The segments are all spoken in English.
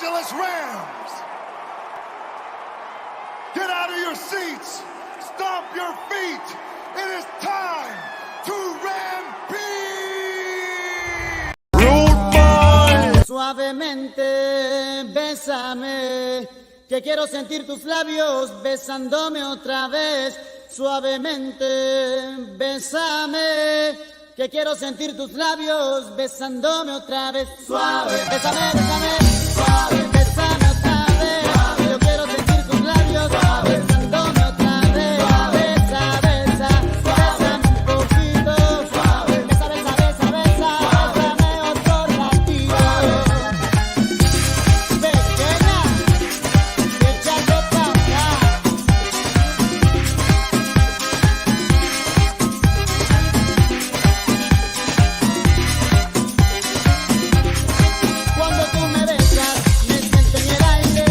Angeles Rams. Get out of your seats. Stomp your feet. It is time to rampage. Rude boy. Suavemente, bésame, que quiero sentir tus labios besándome otra vez. Suavemente, bésame, que quiero sentir tus labios besándome otra vez. Suave, bésame, bésame, suave, bésame otra vez. Suave. Yo quiero sentir tus labios besándome otra vez. Besa, besa, bésame un poquito. Suave, besa, besa, besa, besa, bésame otro ratito. Pequeña, échate pa' acá. Cuando tú me besas, me siento en el aire.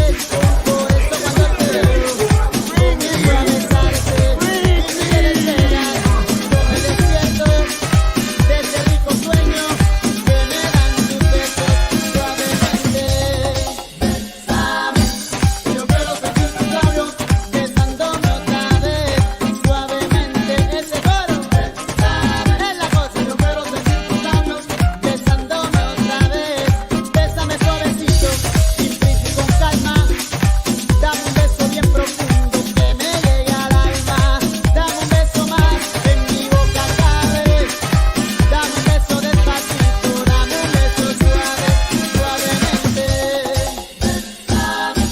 Por eso cuando te veo, comienzo a besarte. Y me deseas, yo me despierto de ese rico sueño que me dan tus besos suavemente. Bésame, yo quiero sentir tus labios besándome otra vez. Suavemente, ese coro. Bésame, es la cosa, yo quiero sentir tus labios besándome otra vez. Bésame suavecito, sin prisa y con calma. Dame un beso bien profundo que me llegue al alma. Dame un beso más, en mi boca cabe. Dame un beso despacito, dame un beso suave, suavemente. Bésame,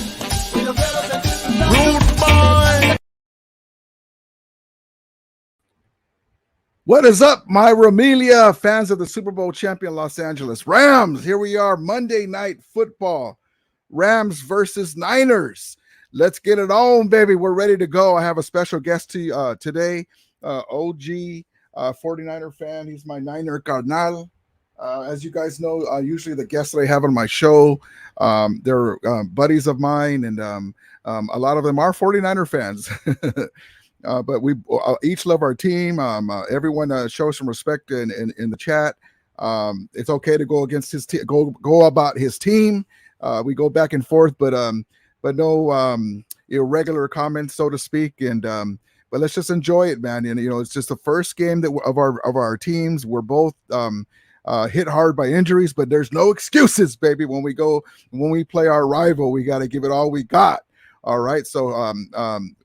y yo quiero sentir tus labios. Rude boy. What is up, my Ramelia fans of the Super Bowl champion Los Angeles Rams? Here we are, Monday Night Football. Rams versus Niners. Let's get it on, baby. We're ready to go. I have a special guest today, OG 49er fan. He's my Niner Carnal. As you guys know, usually the guests that I have on my show, they're buddies of mine, and a lot of them are 49er fans. But we each love our team. Everyone shows some respect in the chat. It's okay to go against his go about his team. We go back and forth, but no irregular comments, so to speak. And but let's just enjoy it, man. And it's just the first game that of our teams. We're both hit hard by injuries, but there's no excuses, baby. When we play our rival, we got to give it all we got. All right, so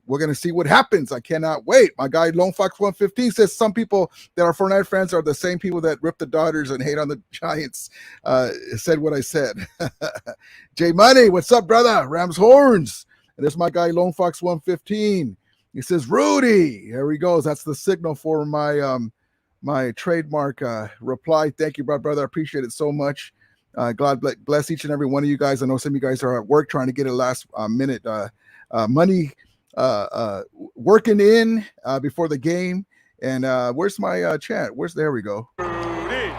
we're gonna see what happens. I cannot wait. My guy Lone Fox 115 says some people that are Fortnite fans are the same people that rip the Dodgers and hate on the Giants. Said what I said. J Money, what's up, brother? Rams horns. And this is my guy Lone Fox 115. He says Rudy. Here he goes. That's the signal for my my trademark reply. Thank you, brother. I appreciate it so much. God bless each and every one of you guys. I know some of you guys are at work trying to get a last minute money working in before the game. And where's my chat? There we go. Rudy.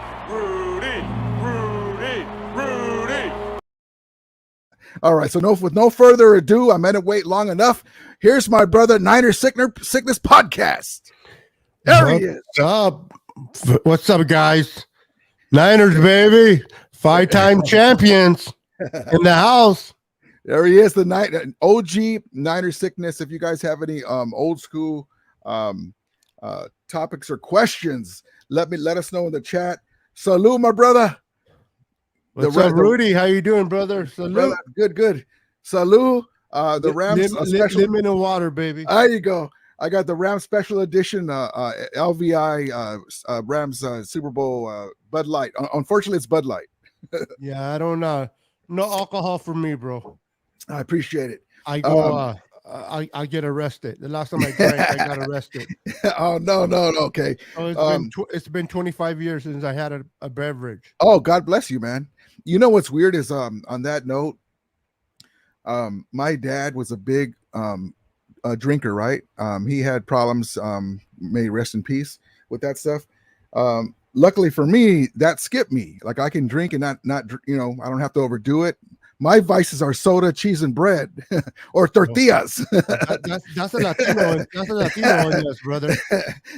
All right. So with no further ado, I'm going to wait long enough. Here's my brother Niner Sickness Podcast. There he is. What's up, guys? Niners, baby. 5-time champions in the house. There he is, the OG Niner Sickness. If you guys have any old school topics or questions, let us know in the chat. Salute, my brother. What's up, Rudy? How you doing, brother? Salute. Brother, good. Salute. The Rams special. Lemon and water, baby. There you go. I got the Rams special edition LVI Rams Super Bowl Bud Light. Unfortunately, it's Bud Light. Yeah, I don't know. No alcohol for me, bro. I appreciate it. I go. I get arrested. The last time I drank, I got arrested. Oh no. Okay. Oh, it's been 25 years since I had a beverage. Oh, God bless you, man. You know what's weird is on that note, my dad was a big drinker, right? He had problems. May rest in peace with that stuff. Luckily for me, that skipped me. Like I can drink and not I don't have to overdo it. My vices are soda, cheese, and bread, or tortillas. That's a Latino. That's a Latino one, yes, brother.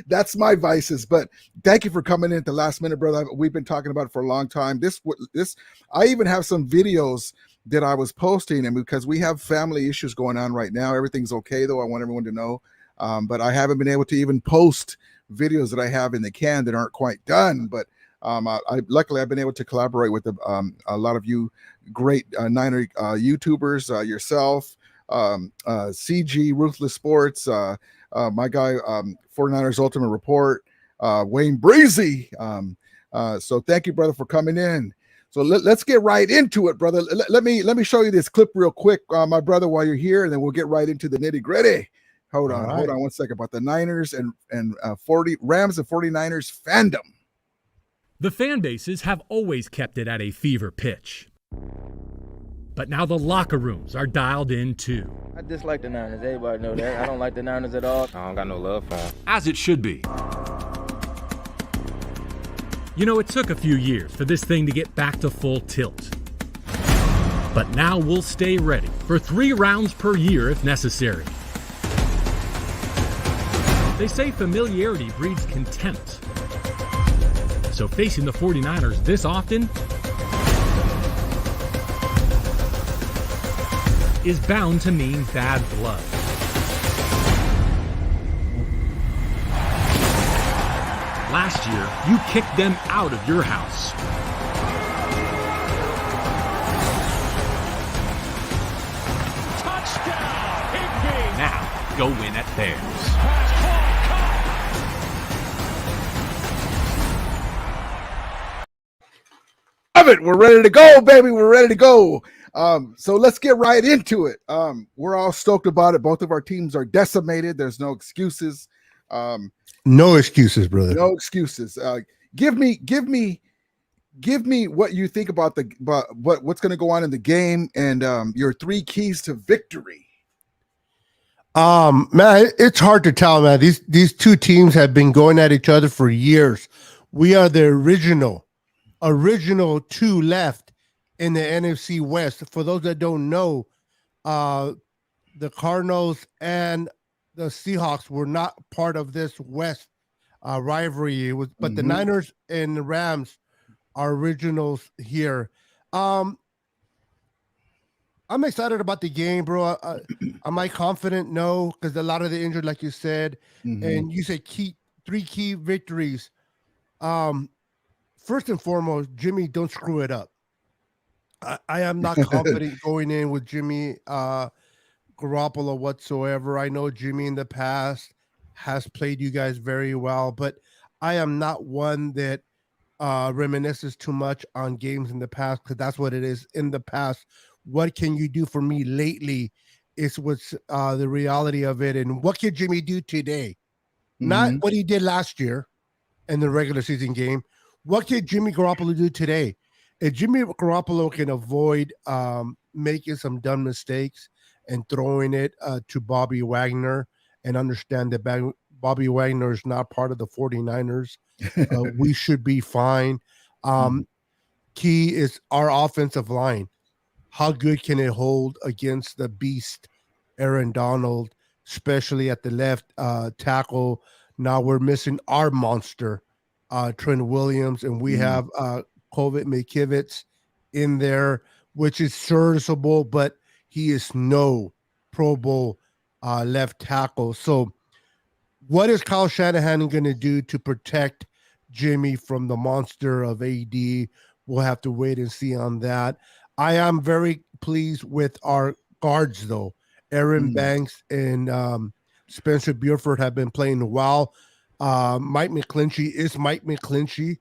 That's my vices. But thank you for coming in at the last minute, brother. We've been talking about it for a long time. This, I even have some videos that I was posting, and because we have family issues going on right now, everything's okay though. I want everyone to know, but I haven't been able to even post videos that I have in the can that aren't quite done. But luckily I've been able to collaborate with a lot of you great Niner YouTubers, yourself, CG Ruthless Sports, my guy 49ers Ultimate Report, Wayne Breezy. So thank you, brother, for coming in. So let's get right into it, brother. Let me show you this clip real quick, my brother, while you're here, and then we'll get right into the nitty gritty. Hold on 1 second about the Niners and Rams and 49ers fandom. The fan bases have always kept it at a fever pitch. But now the locker rooms are dialed in too. I dislike the Niners. Everybody know that. I don't like the Niners at all. I don't got no love for them. As it should be. You know, it took a few years for this thing to get back to full tilt. But now we'll stay ready for 3 rounds per year if necessary. They say familiarity breeds contempt. So facing the 49ers this often is bound to mean bad blood. Last year, you kicked them out of your house. Touchdown, Higbee! Now, go win at theirs. Love it. We're ready to go, baby. We're ready to go. So let's get right into it. We're all stoked about it. Both of our teams are decimated. There's no excuses. No excuses, brother. No excuses. Give me what you think about what's going to go on in the game and your 3 keys to victory. Man, it's hard to tell, man. These 2 teams have been going at each other for years. We are the original 2 left in the NFC West. For those that don't know, the Cardinals and the Seahawks were not part of this West rivalry. It was, but the Niners and the Rams are originals here. I'm excited about the game, bro. Am I confident? No, because a lot of the injured, like you said, and you said 3 key victories. First and foremost, Jimmy, don't screw it up. I am not confident going in with Jimmy Garoppolo whatsoever. I know Jimmy in the past has played you guys very well, but I am not one that reminisces too much on games in the past, because that's what it is. In the past, what can you do for me lately is what's the reality of it. And what can Jimmy do today? Not what he did last year in the regular season game. What can Jimmy Garoppolo do today? If Jimmy Garoppolo can avoid making some dumb mistakes and throwing it to Bobby Wagner, and understand that Bobby Wagner is not part of the 49ers, we should be fine. Key is our offensive line. How good can it hold against the beast, Aaron Donald, especially at the left tackle? Now we're missing our monster, Trent Williams, and we have Kovic Mikiewicz in there, which is serviceable, but he is no Pro Bowl left tackle. So what is Kyle Shanahan going to do to protect Jimmy from the monster of AD? We'll have to wait and see on that. I am very pleased with our guards, though. Aaron Banks and Spencer Burford have been playing well. Mike McClinchy is Mike McClinchy.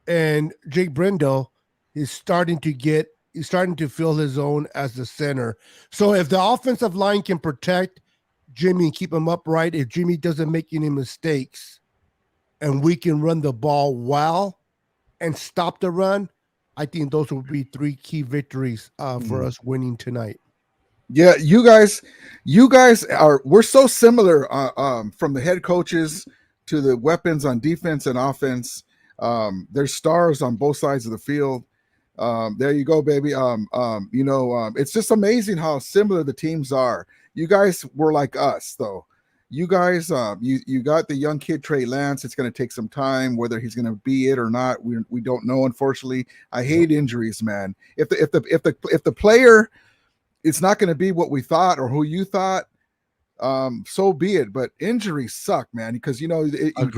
And Jake Brendel is starting to feel his own as the center. So if the offensive line can protect Jimmy and keep him upright, if Jimmy doesn't make any mistakes, and we can run the ball well and stop the run, I think those will be 3 key victories for us winning tonight. Yeah, you guys we're so similar from the head coaches to the weapons on defense and offense. There's stars on both sides of the field. There you go, baby. It's just amazing how similar the teams are. You guys were like us, though. you guys, you got the young kid Trey Lance. It's going to take some time, whether he's going to be it or not. We don't know. Unfortunately, I hate injuries, man. If the player, it's not going to be what we thought or who you thought. So be it. But injuries suck, man, because you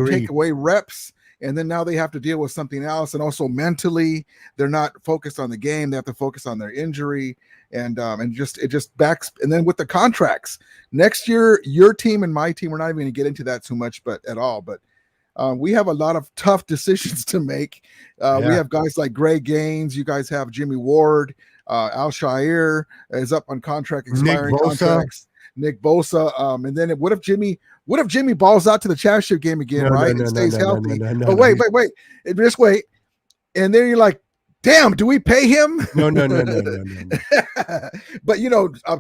take away reps. And then now they have to deal with something else, and also mentally, they're not focused on the game. They have to focus on their injury, and it just backs. And then with the contracts next year, your team and my team, we're not even going to get into that too much, but at all. But we have a lot of tough decisions to make. We have guys like Greg Gaines. You guys have Jimmy Ward, Al Shire is up on contract, expiring contracts. Nick Bosa, and then what if Jimmy balls out to the championship game again, and stays healthy? But wait, just wait, and then you're like, damn, do we pay him? No. But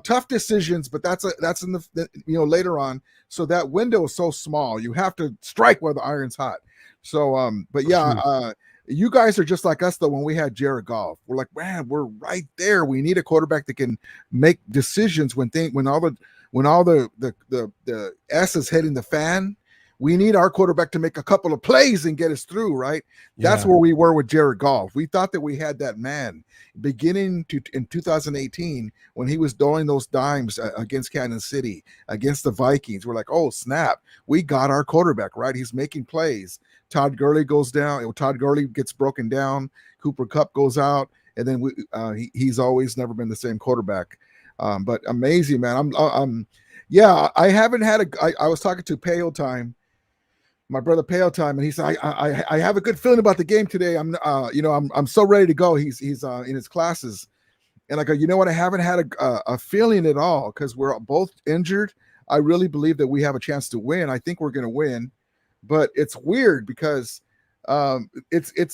tough decisions. But that's in the later on. So that window is so small. You have to strike while the iron's hot. So, but yeah, you guys are just like us though. When we had Jared Goff, we're like, man, we're right there. We need a quarterback that can make decisions when all the S is hitting the fan. We need our quarterback to make a couple of plays and get us through, right? That's where we were with Jared Goff. We thought that we had that man in 2018 when he was throwing those dimes against Kansas City, against the Vikings. We're like, oh, snap. We got our quarterback, right? He's making plays. Todd Gurley goes down. Todd Gurley gets broken down. Cooper Kupp goes out. And then he's always never been the same quarterback. But amazing, man. I haven't had I was talking to Pale Time, my brother Pale Time, and he said, I have a good feeling about the game today. I'm so ready to go. He's in his classes. And I go, you know what? I haven't had a feeling at all because we're both injured. I really believe that we have a chance to win. I think we're going to win, but it's weird because it's the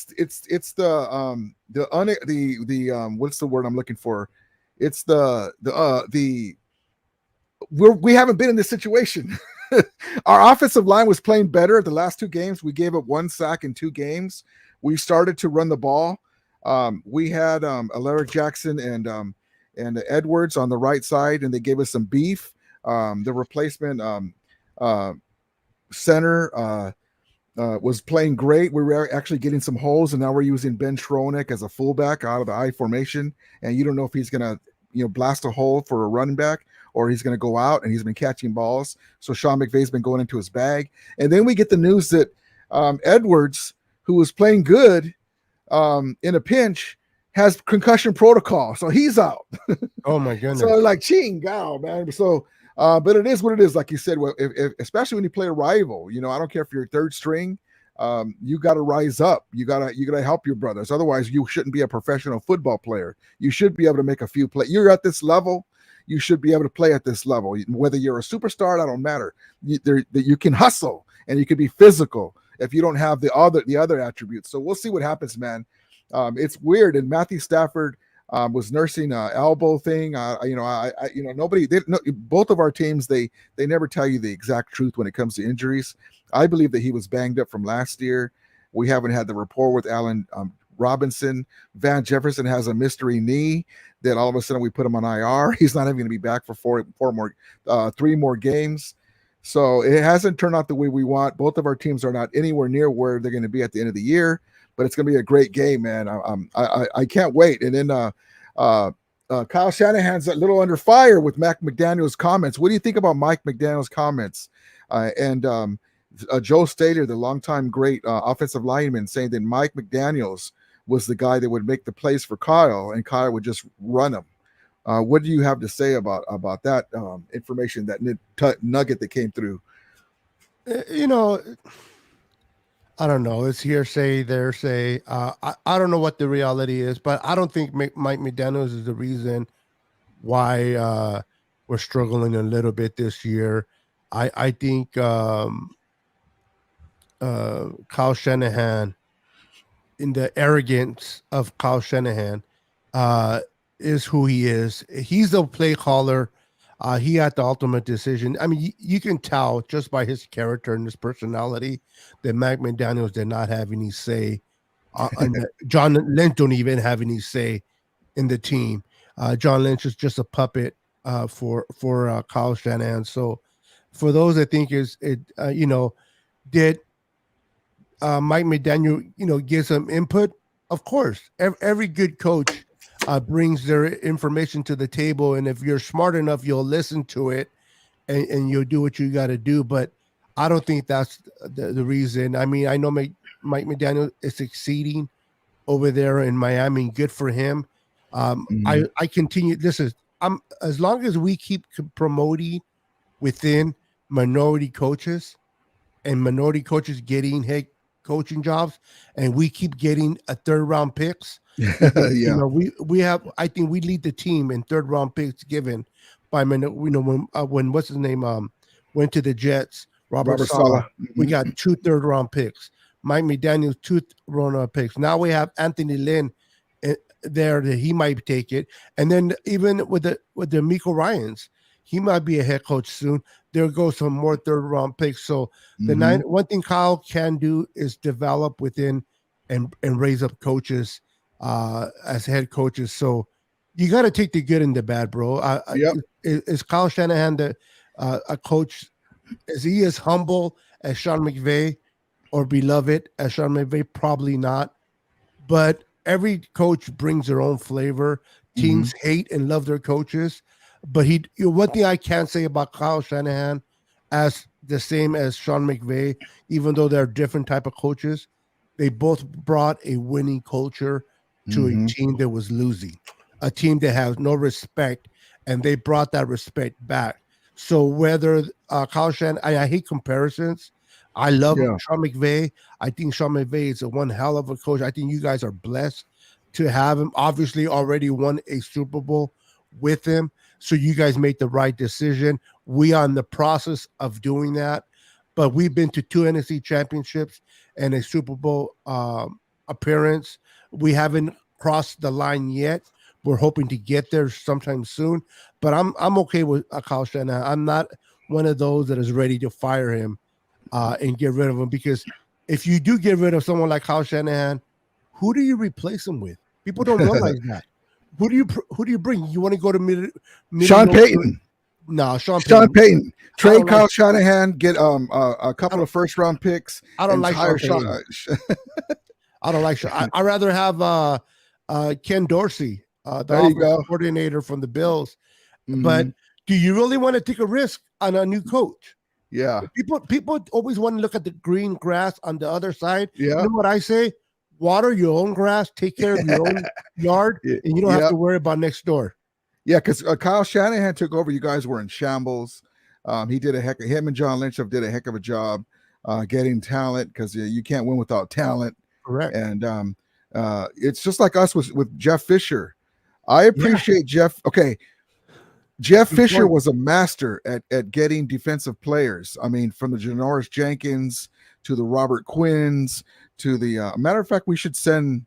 what's the word I'm looking for? It's we haven't been in this situation. Our offensive line was playing better at the last two games. We gave up 1 sack in 2 games. We started to run the ball. We had Alaric Jackson and Edwards on the right side, and they gave us some beef. The replacement center was playing great. We were actually getting some holes, and now we're using Ben Schroenick as a fullback out of the I formation, and you don't know if he's going to blast a hole for a running back or he's going to go out, and he's been catching balls. So Sean McVay's been going into his bag. And then we get the news that Edwards, who was playing good in a pinch, has concussion protocol. So he's out. Oh, my goodness. So like, ching, gow, man. So, but it is what it is. Like you said, well, if especially when you play a rival, I don't care if you're third string, you got to rise up. You got to help your brothers. Otherwise, you shouldn't be a professional football player. You should be able to make a few plays. You're at this level. You should be able to play at this level. Whether you're a superstar, that don't matter. You can hustle and you can be physical if you don't have the other attributes. So we'll see what happens, man. It's weird. And Matthew Stafford was nursing an elbow thing. Both of our teams, they never tell you the exact truth when it comes to injuries. I believe that he was banged up from last year. We haven't had the rapport with Allen Robinson. Van Jefferson has a mystery knee that all of a sudden we put him on IR. He's not even going to be back for 3 more games. So it hasn't turned out the way we want. Both of our teams are not anywhere near where they're going to be at the end of the year, but it's going to be a great game, man. I can't wait. And then Kyle Shanahan's a little under fire with Mike McDaniel's comments. What do you think about Mike McDaniel's comments? And Joe Stater, the longtime great offensive lineman, saying that Mike McDaniels was the guy that would make the plays for Kyle, and Kyle would just run them. What do you have to say about that information, that nugget that came through? I don't know. It's hearsay, theresay. I don't know what the reality is, but I don't think Mike McDaniels is the reason why we're struggling a little bit this year. I think Kyle Shanahan, in the arrogance of Kyle Shanahan, is who he is. He's the play caller. He had the ultimate decision. I mean, you can tell just by his character and his personality that Mike McDaniels did not have any say. John Lynch don't even have any say in the team. John Lynch is just a puppet for Kyle Shanahan. So for those I think is it did Mike McDaniel give some input? Of course, every good coach brings their information to the table, and if you're smart enough, you'll listen to it and you'll do what you got to do. But I don't think that's the reason. I mean, I know Mike McDaniel is succeeding over there in Miami. Good for him. I continue. I'm as long as we keep promoting within minority coaches and minority coaches getting head coaching jobs, and we keep getting a 3rd round picks. Yeah. We have. I think we lead the team in 3rd round picks given by when what's his name went to the Jets. Robert Saleh. We got 2 3rd round picks. Mike McDaniel's 2 round picks. Now we have Anthony Lynn there that he might take it, and then even with the Miko Ryans, he might be a head coach soon. There goes some more 3rd round picks. So one thing Kyle can do is develop within and raise up coaches as head coaches. So you got to take the good and the bad, bro. Is Kyle Shanahan a coach? Is he as humble as Sean McVay or beloved as Sean McVay? Probably not. But every coach brings their own flavor. Teams hate and love their coaches. But one thing I can't say about Kyle Shanahan as the same as Sean McVay, even though they're different type of coaches, they both brought a winning culture to a team that was losing, a team that has no respect, and they brought that respect back. So whether Kyle Shanahan, I hate comparisons. I love Sean McVay. I think Sean McVay is a one hell of a coach. I think you guys are blessed to have him. Obviously, already won a Super Bowl with him. So you guys made the right decision. We are in the process of doing that. But we've been to 2 NFC championships and a Super Bowl appearance. We haven't crossed the line yet. We're hoping to get there sometime soon. But I'm okay with Kyle Shanahan. I'm not one of those that is ready to fire him and get rid of him, because if you do get rid of someone like Kyle Shanahan, who do you replace him with? People don't realize that. Who do you bring? You want to go to Sean Payton? No, Sean Payton. Trade Kyle Shanahan. Get a couple of 1st round picks. I don't like Sean Payton. I don't like Sean. I'd rather have Ken Dorsey, the offensive coordinator from the Bills. But do you really want to take a risk on a new coach? Yeah. People always want to look at the green grass on the other side. Yeah. You know what I say? Water your own grass, take care of your own yard, and you don't have to worry about next door. Yeah, because Kyle Shanahan took over. You guys were in shambles. He did him and John Lynch did a heck of a job getting talent, because you can't win without talent. Correct. And it's just like us with Jeff Fisher. I appreciate Jeff. Okay. Jeff Fisher was a master at getting defensive players. I mean, from the Janoris Jenkins to the Robert Quinns to the matter of fact, we should send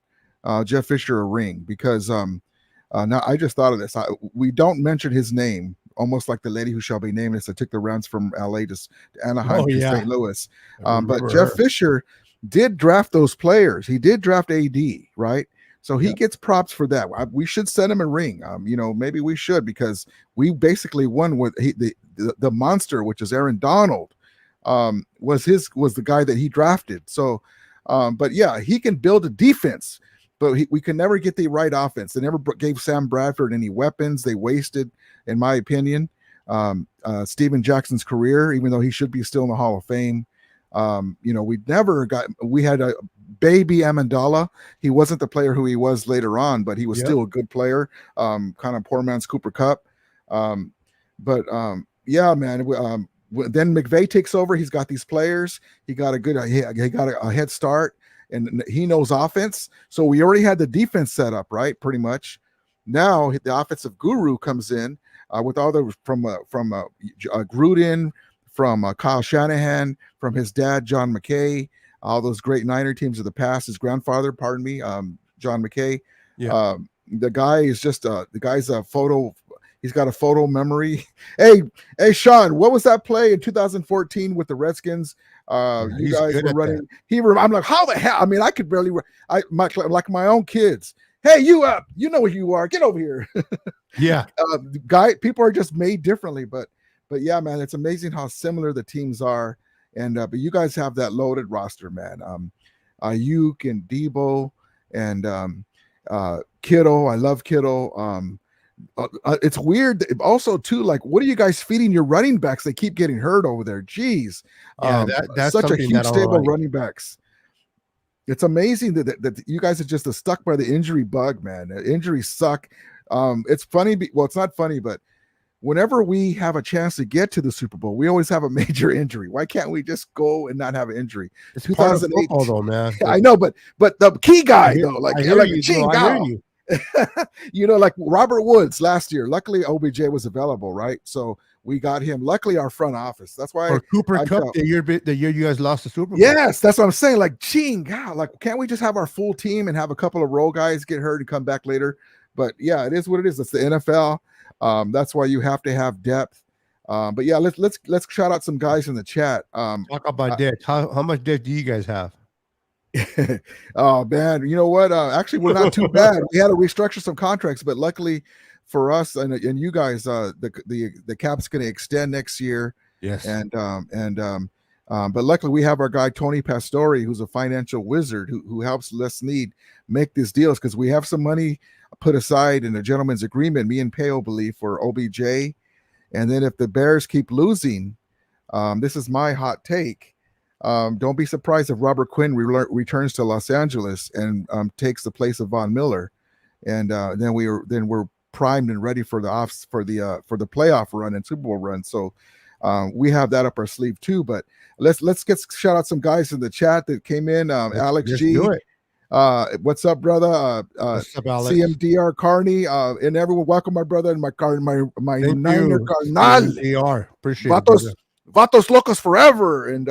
Jeff Fisher a ring, because now I just thought of this. We don't mention his name, almost like the lady who shall be nameless that took the Rams from LA to Anaheim to St. Louis. But Jeff Fisher did draft those players. He did draft AD, right? So he gets props for that. We should send him a ring. Maybe we should, because we basically won with the monster, which is Aaron Donald, was the guy that he drafted. So, but yeah, he can build a defense, but we can never get the right offense. They never gave Sam Bradford any weapons. They wasted, in my opinion, Steven Jackson's career, even though he should be still in the Hall of Fame. We had a baby Amendola. He wasn't the player who he was later on, but he was still a good player. Kind of poor man's Cooper Kupp. Then McVay takes over. He's got these players. He got a head start, and he knows offense. So we already had the defense set up, right? Pretty much. Now the offensive guru comes in with all the from Gruden, from Kyle Shanahan, from his dad John McKay, all those great Niner teams of the past. His grandfather, John McKay. Yeah. The guy is just the guy's a photo. He's got a photo memory. Hey, Sean, what was that play in 2014 with the Redskins? You guys were running. I'm like, how the hell? I mean, I could barely. Like my own kids. Hey, you up? You know who you are. Get over here. Yeah. People are just made differently, but but yeah, man, it's amazing how similar the teams are. And but you guys have that loaded roster, man. Ayuk and Debo and Kittle. I love Kittle. It's weird. Also, too, like, what are you guys feeding your running backs? They keep getting hurt over there. Jeez. Yeah, that's such a something huge that I don't stable like. running backs. It's amazing that you guys are just stuck by the injury bug, man. Injuries suck. It's funny. Well, it's not funny, but whenever we have a chance to get to the Super Bowl, we always have a major injury. Why can't we just go and not have an injury? It's part of football, though, man. I know, but the key guy though, like I hear like you, Ching I hear Gao. you. You know, like Robert Woods last year. Luckily, OBJ was available, right? So we got him. Luckily, our front office. That's why. Or Cooper Kupp, the year you guys lost the Super Bowl. Yes, that's what I'm saying. Like, Ching Gao, like, can't we just have our full team and have a couple of role guys get hurt and come back later? But yeah, it is what it is. It's the NFL. That's why you have to have depth. But yeah, let's shout out some guys in the chat. Talk about debt. How much debt do you guys have? Oh man, you know what? Actually, we're not too bad. We had to restructure some contracts, but luckily for us and you guys, the cap's going to extend next year. Yes, but luckily we have our guy Tony Pastore, who's a financial wizard who helps Les Need make these deals because we have some money put aside in a gentleman's agreement. Me and Peo believe for OBJ, and then if the Bears keep losing, this is my hot take. Don't be surprised if Robert Quinn returns to Los Angeles and takes the place of Von Miller, and then we're primed and ready for the playoff run and Super Bowl run. So we have that up our sleeve too. But let's get shout out some guys in the chat that came in. Alex G. Do it. What's up, brother? What's up, Alex? CMDR Carney, and everyone, welcome my brother and my Niner Carnal. They are appreciate it. Vatos Locos forever. And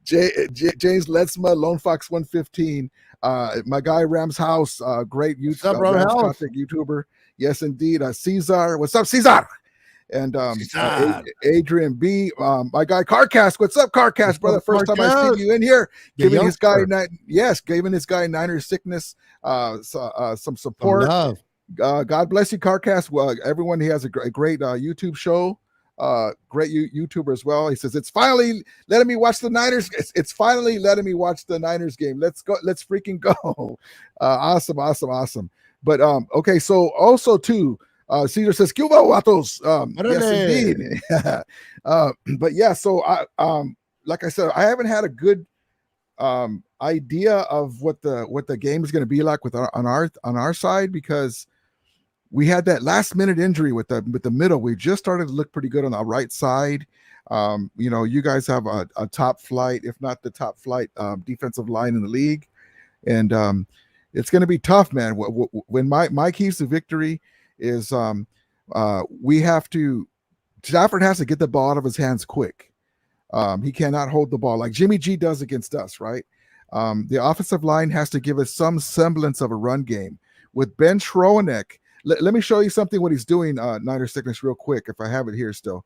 James Letzma, Lone Fox 115. My guy Rams House, great YouTuber. Yes, indeed. Cesar, what's up, Cesar? And Adrian B, my guy Carcast, what's up, Carcast, brother? First time I see you in here, giving his guy Niner sickness some support. God bless you, Carcast. Well, everyone, he has a great YouTube show, great YouTuber as well. He says it's finally letting me watch the Niners. It's finally letting me watch the Niners game. Let's go. Let's freaking go. Awesome. But okay, so also too, Cesar says Cuba Watos. Yes, indeed. But yeah, so I like I said, I haven't had a good idea of what the game is going to be like on our side, because we had that last minute injury with the middle. We just started to look pretty good on the right side. You guys have a top flight, if not the top flight, defensive line in the league, and it's going to be tough, man. When my keys to victory is we have to. Stafford has to get the ball out of his hands quick. He cannot hold the ball like Jimmy G does against us, right? The offensive line has to give us some semblance of a run game. With Ben Schroenek, let me show you something what he's doing, Niner Sickness, real quick, if I have it here still.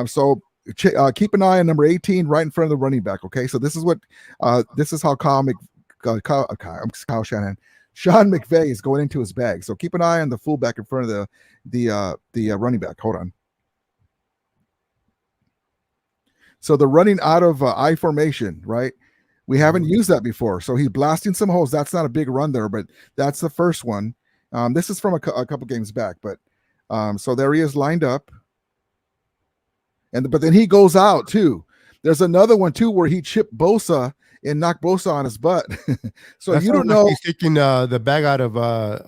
So keep an eye on number 18 right in front of the running back, okay? So this is how Kyle Shanahan. Sean McVay is going into his bag. So keep an eye on the fullback in front of the running back. Hold on. So they're running out of I formation, right? We haven't used that before. So he's blasting some holes. That's not a big run there, but that's the first one. This is from a couple games back, but so there he is lined up. But then he goes out too. There's another one too where he chipped Bosa and knocked Bosa on his butt. So that's, you don't know. He's taking the bag out of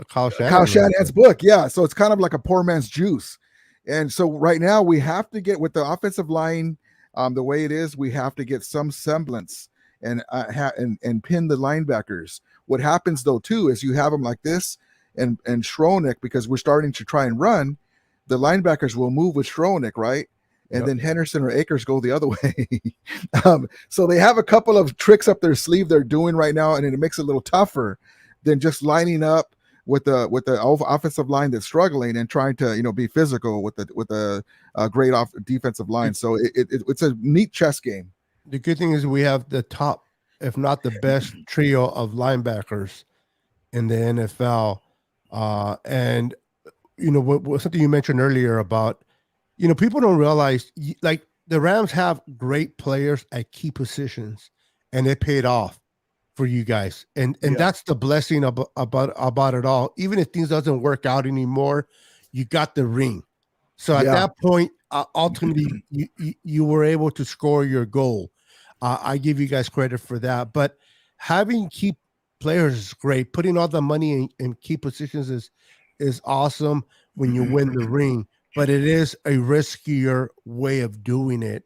Kyle Shanahan's book. Yeah. So it's kind of like a poor man's juice. And so right now we have to get with the offensive line the way it is. We have to get some semblance and pin the linebackers. What happens though too is you have them like this and Schroenek, because we're starting to try and run. The linebackers will move with Schroenek, right? And then Henderson or Akers go the other way. So they have a couple of tricks up their sleeve they're doing right now, and it makes it a little tougher than just lining up with the offensive line that's struggling and trying to be physical with a great defensive line. So it's a neat chess game. The good thing is we have the top, if not the best, trio of linebackers in the NFL, and what something you mentioned earlier about, people don't realize, like, the Rams have great players at key positions, and it paid off for you guys, and that's the blessing about it all. Even if things doesn't work out anymore, you got the ring. So at that point, ultimately, you were able to score your goal. I give you guys credit for that. But having key players is great. Putting all the money in key positions is awesome when you win the ring. But it is a riskier way of doing it.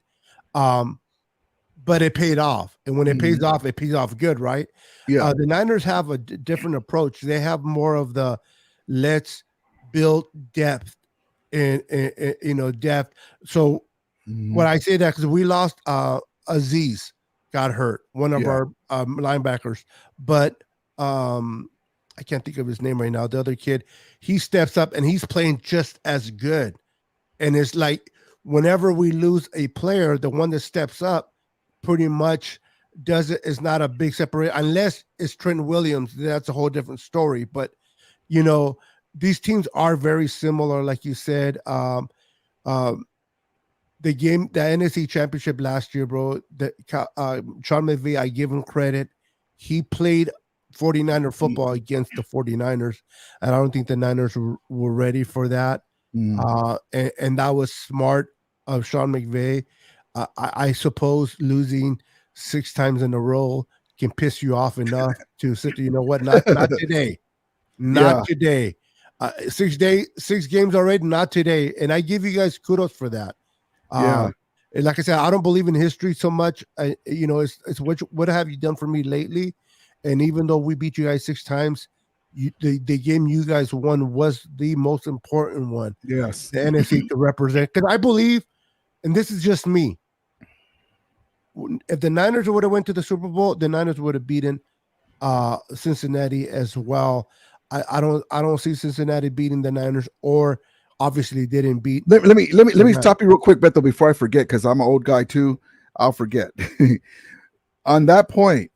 But it paid off. And when it pays off good, right? Yeah. The Niners have a different approach. They have more of the let's build depth and depth. So when I say that, because we lost Aziz got hurt, one of our linebackers, but I can't think of his name right now. The other kid, he steps up and he's playing just as good. And it's like whenever we lose a player, the one that steps up pretty much is not a big separation, unless it's Trent Williams. That's a whole different story. But these teams are very similar, like you said. The NFC Championship last year, bro. Sean McVay, I give him credit. He played 49er football against the 49ers, and I don't think the Niners were ready for that. And that was smart of Sean McVay. I suppose losing 6 times in a row can piss you off enough to sit. You know what? Not today. Not today. 6 games already. Not today. And I give you guys kudos for that. Like I said, I don't believe in history so much. It's what have you done for me lately? And even though we beat you guys 6 times, the game you guys won was the most important one. Yes, the NFC to represent. Because I believe, and this is just me, if the Niners would have went to the Super Bowl, the Niners would have beaten Cincinnati as well. I don't see Cincinnati beating the Niners, or obviously didn't beat. Let me stop you real quick, Beto, before I forget, because I'm an old guy too. I'll forget. On that point,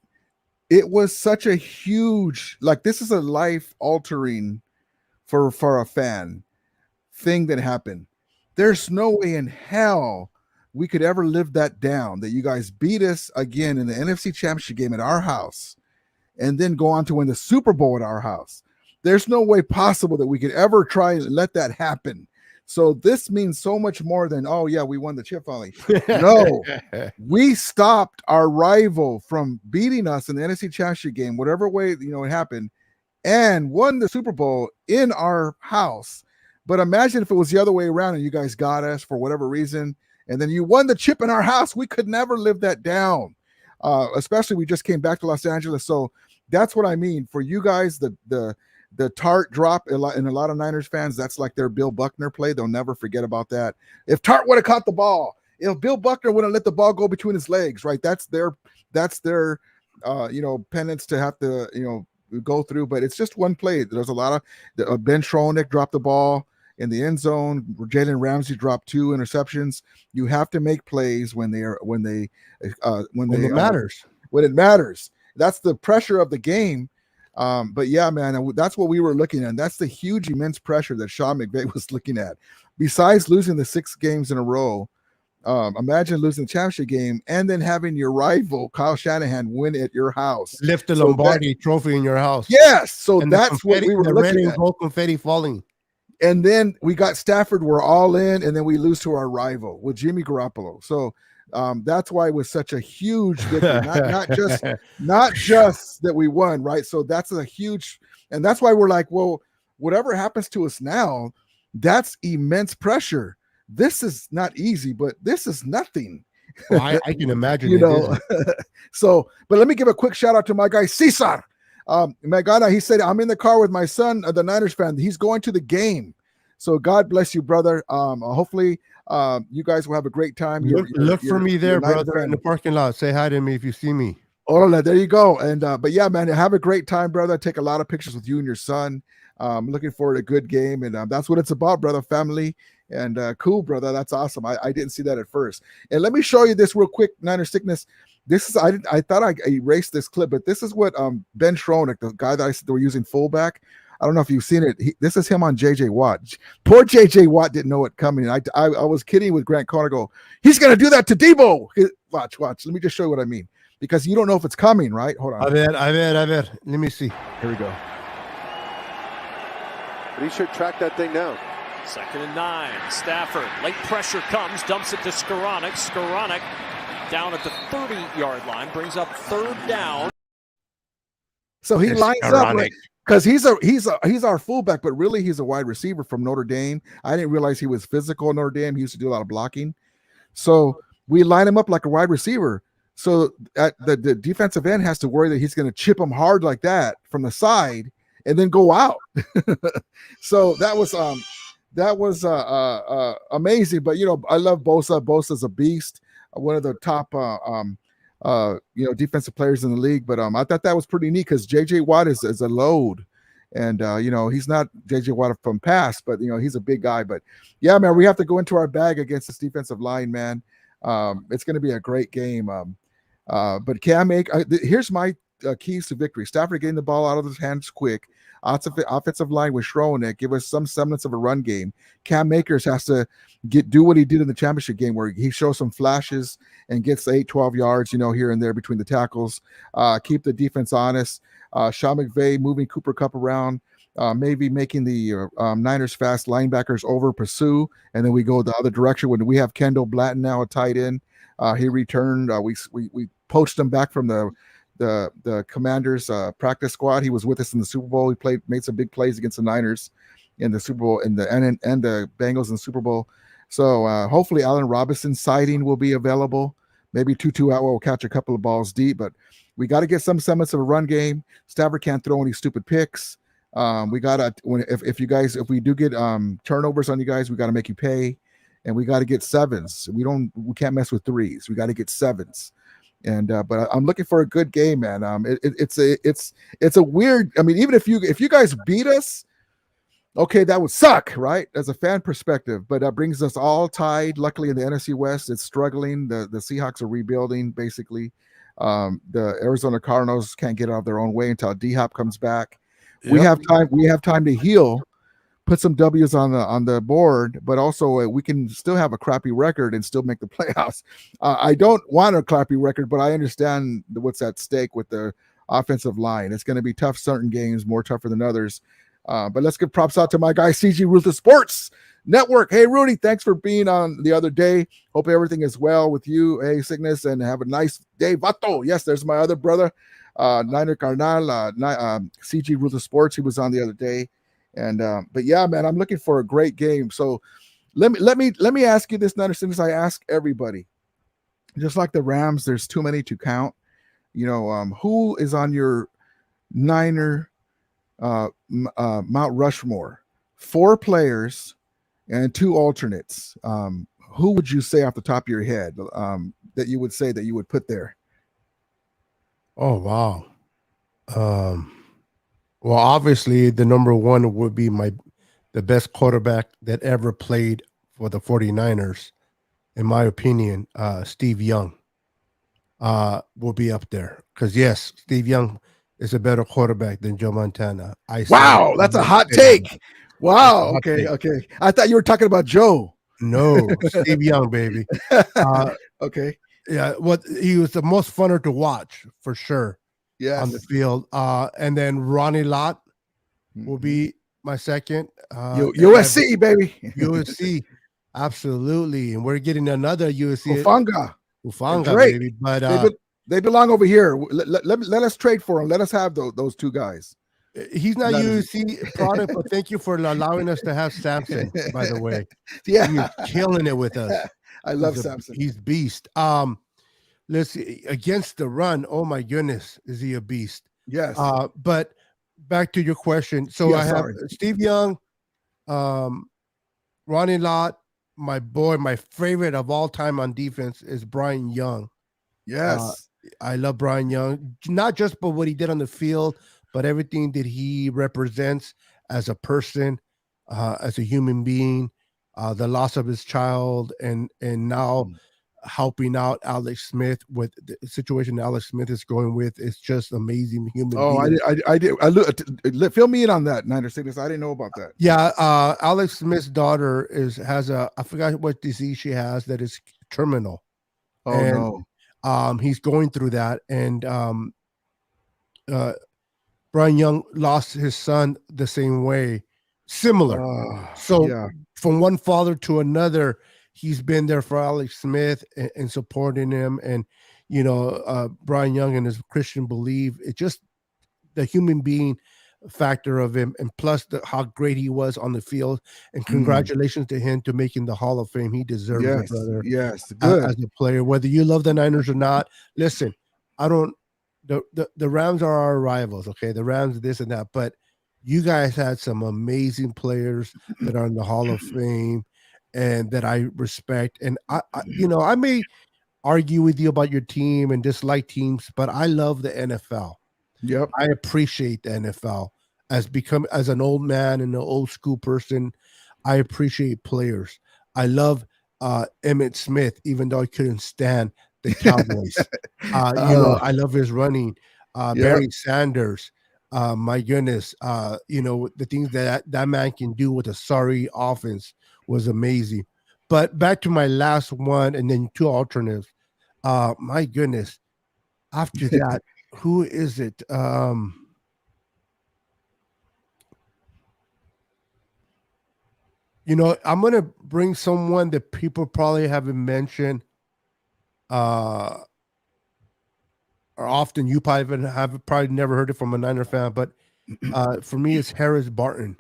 it was such a huge, like, this is a life altering for a fan thing that happened. There's no way in hell we could ever live that down, that you guys beat us again in the NFC Championship game at our house and then go on to win the Super Bowl at our house. There's no way possible that we could ever try and let that happen. So this means so much more than, oh yeah, we won the chip finally. No, we stopped our rival from beating us in the NFC Championship game, whatever way it happened, and won the Super Bowl in our house. But imagine if it was the other way around and you guys got us for whatever reason, and then you won the chip in our house. We could never live that down. Especially we just came back to Los Angeles, so that's what I mean. For you guys, the Tart drop in a lot of Niners fans, that's like their Bill Buckner play. They'll never forget about that. If Tart would have caught the ball, if Bill Buckner wouldn't let the ball go between his legs, right? That's their penance to have to go through. But it's just one play. There's a lot of Ben Schroenick dropped the ball in the end zone. Jalen Ramsey dropped 2 interceptions. You have to make plays when it matters. When it matters. That's the pressure of the game. But yeah, man, that's what we were looking at. That's the huge, immense pressure that Sean McVay was looking at. Besides losing the 6 games in a row, imagine losing the championship game and then having your rival Kyle Shanahan win at your house, lift the Lombardi trophy in your house. Yes, so that's what we were looking at. Gold confetti falling. And then we got Stafford. We're all in, and then we lose to our rival with Jimmy Garoppolo. So that's why it was such a huge victory. not just that we won, right? So that's a huge, and that's why we're like, well, whatever happens to us now, that's immense pressure. This is not easy, but this is nothing. Well, I can imagine. So, but let me give a quick shout out to my guy Cesar. Magana, he said, I'm in the car with my son, the Niners fan. He's going to the game. So God bless you, brother. Hopefully you guys will have a great time. Look for me there, brother, in the parking lot. Say hi to me if you see me. Oh, there you go. And but yeah, man, have a great time, brother. Take a lot of pictures with you and your son. I'm looking forward to a good game, and that's what it's about, brother. Family and cool, brother. That's awesome. I didn't see that at first. And let me show you this real quick, Niner Sickness. This is I thought I erased this clip, but this is what Ben Schroenick, the guy that I said they were using fullback. I don't know if you've seen it. This is him on JJ Watt. Poor JJ Watt didn't know it coming. I was kidding with Grant Conner. Go, he's going to do that to Debo. Watch. Let me just show you what I mean, because you don't know if it's coming, right? Hold on. A ver. Let me see. Here we go. But he should track that thing down. 2nd and 9. Stafford. Late pressure comes. Dumps it to Skoranek. Skoranek down at the 30-yard line. Brings up 3rd down. So he lines up because he's our fullback, but really he's a wide receiver from Notre Dame. I didn't realize he was physical in Notre Dame. He used to do a lot of blocking. So we line him up like a wide receiver. So the defensive end has to worry that he's going to chip him hard like that from the side and then go out. So that was amazing. But I love Bosa. Bosa's a beast, one of the top defensive players in the league. But I thought that was pretty neat because JJ Watt is a load. And he's not JJ Watt from past, but he's a big guy. But yeah, man, we have to go into our bag against this defensive line, man. It's going to be a great game. But here's my keys to victory. Stafford getting the ball out of his hands quick. Offensive line with Schroenek, give us some semblance of a run game. Cam Akers has to do what he did in the championship game, where he shows some flashes and gets 8-12 yards, here and there between the tackles. Keep the defense honest. Sean McVay moving Cooper Kupp around, maybe making the Niners fast linebackers over pursue, and then we go the other direction when we have Kendall Blanton now a tight end. He returned. We poached him back from the Commanders practice squad. He was with us in the Super Bowl. He made some big plays against the Niners in the Super Bowl and the Bengals in the Super Bowl. So hopefully Allen Robinson's sighting will be available. Maybe Tutu Atwell will catch a couple of balls deep, but we got to get some semblance of a run game. Stafford can't throw any stupid picks. We gotta if we do get turnovers on you guys, we got to make you pay, and we got to get 7s. We can't mess with 3s. We got to get 7s. And but I'm looking for a good game, man. It's a weird. I mean, even if you guys beat us, okay, that would suck, right? As a fan perspective, but that brings us all tied. Luckily, in the NFC West, it's struggling. The Seahawks are rebuilding basically. The Arizona Cardinals can't get out of their own way until D-Hop comes back. Yep. We have time to heal, put some W's on the board, but also we can still have a crappy record and still make the playoffs. I don't want a crappy record, but I understand what's at stake with the offensive line. It's going to be tough certain games, more tougher than others. But let's give props out to my guy, CG Ruthless Sports Network. Hey, Rudy, thanks for being on the other day. Hope everything is well with you. Hey, Cygnus, and have a nice day. Vato. Yes, there's my other brother, Niner Carnal, CG Ruthless Sports. He was on the other day. And but yeah, man, I'm looking for a great game. So let me ask you this, Niner, since I ask everybody. Just like the Rams, there's too many to count. Who is on your Niner Mount Rushmore? 4 players and 2 alternates. Who would you say off the top of your head that you would say that you would put there? Oh, wow. Well, obviously the number 1 would be the best quarterback that ever played for the 49ers. In my opinion, Steve Young will be up there. Because yes, Steve Young is a better quarterback than Joe Montana. Wow, that's a hot take. Wow. Okay. I thought you were talking about Joe. No, Steve Young, baby. Okay. Yeah, he was the most funner to watch for sure. Yes. On the field. And then Ronnie Lott will be my second. USC, baby. USC. Absolutely. And we're getting another USC. Ufanga, baby. But they belong over here. Let us trade for them. Let us have those 2 guys. He's not USC product, but thank you for allowing us to have Samson, by the way. Yeah. He's killing it with us. I love Samson. He's beast. Let's see, against the run. Oh my goodness, is he a beast? Yes. But back to your question. So I have Steve Young, Ronnie Lott, my favorite of all time on defense is Brian Young. Yes. I love Brian Young, not just for what he did on the field, but everything that he represents as a person, as a human being, the loss of his child, and now helping out Alex Smith with the situation Alex Smith is going with. It's just amazing human Oh, being. I did. Fill me in on that, Niner Sickness. I didn't know about that. Yeah, Alex Smith's daughter has I forgot what disease she has that is terminal. Oh And no. he's going through that. And Brian Young lost his son the same way, similar. So Yeah. from one father to another, he's been there for Alex Smith and supporting him. And, Brian Young and his Christian belief, it's just the human being factor of him, and plus how great he was on the field. And congratulations to him to making the Hall of Fame. He deserves it, brother. Yes. Good. As a player, whether you love the Niners or not. Listen, I don't. The Rams are our rivals. Okay, the Rams, this and that, but you guys had some amazing players that are in the Hall of Fame and that I respect. And I may argue with you about your team and dislike teams, but I love the NFL. Yep. I appreciate the NFL as an old man and an old school person. I appreciate players. I love Emmett Smith, even though I couldn't stand the Cowboys. I love his running. Barry Sanders. My goodness. The things that man can do with a sorry offense was amazing. But back to my last one and then two alternatives. My goodness. After that, who is it? I'm going to bring someone that people probably haven't mentioned or often. You probably never heard it from a Niner fan, but for me, it's Harris Barton.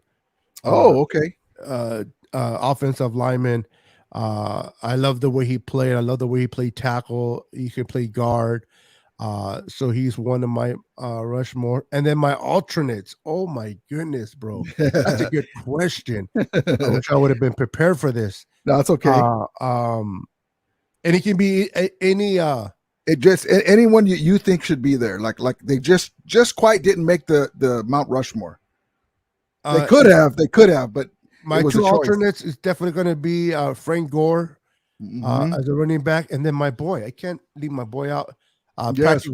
Okay. Offensive lineman. I love the way he played. I love the way he played tackle. He can play guard. So he's one of my Rushmore. And then my alternates. Oh my goodness, bro. That's a good question. I wish I would have been prepared for this. No, it's okay. And it can be any it just anyone you think should be there. Like they just quite didn't make the Mount Rushmore. They could have, but my two alternates is definitely going to be Frank Gore as a running back, and then my boy. I can't leave my boy out. Patrick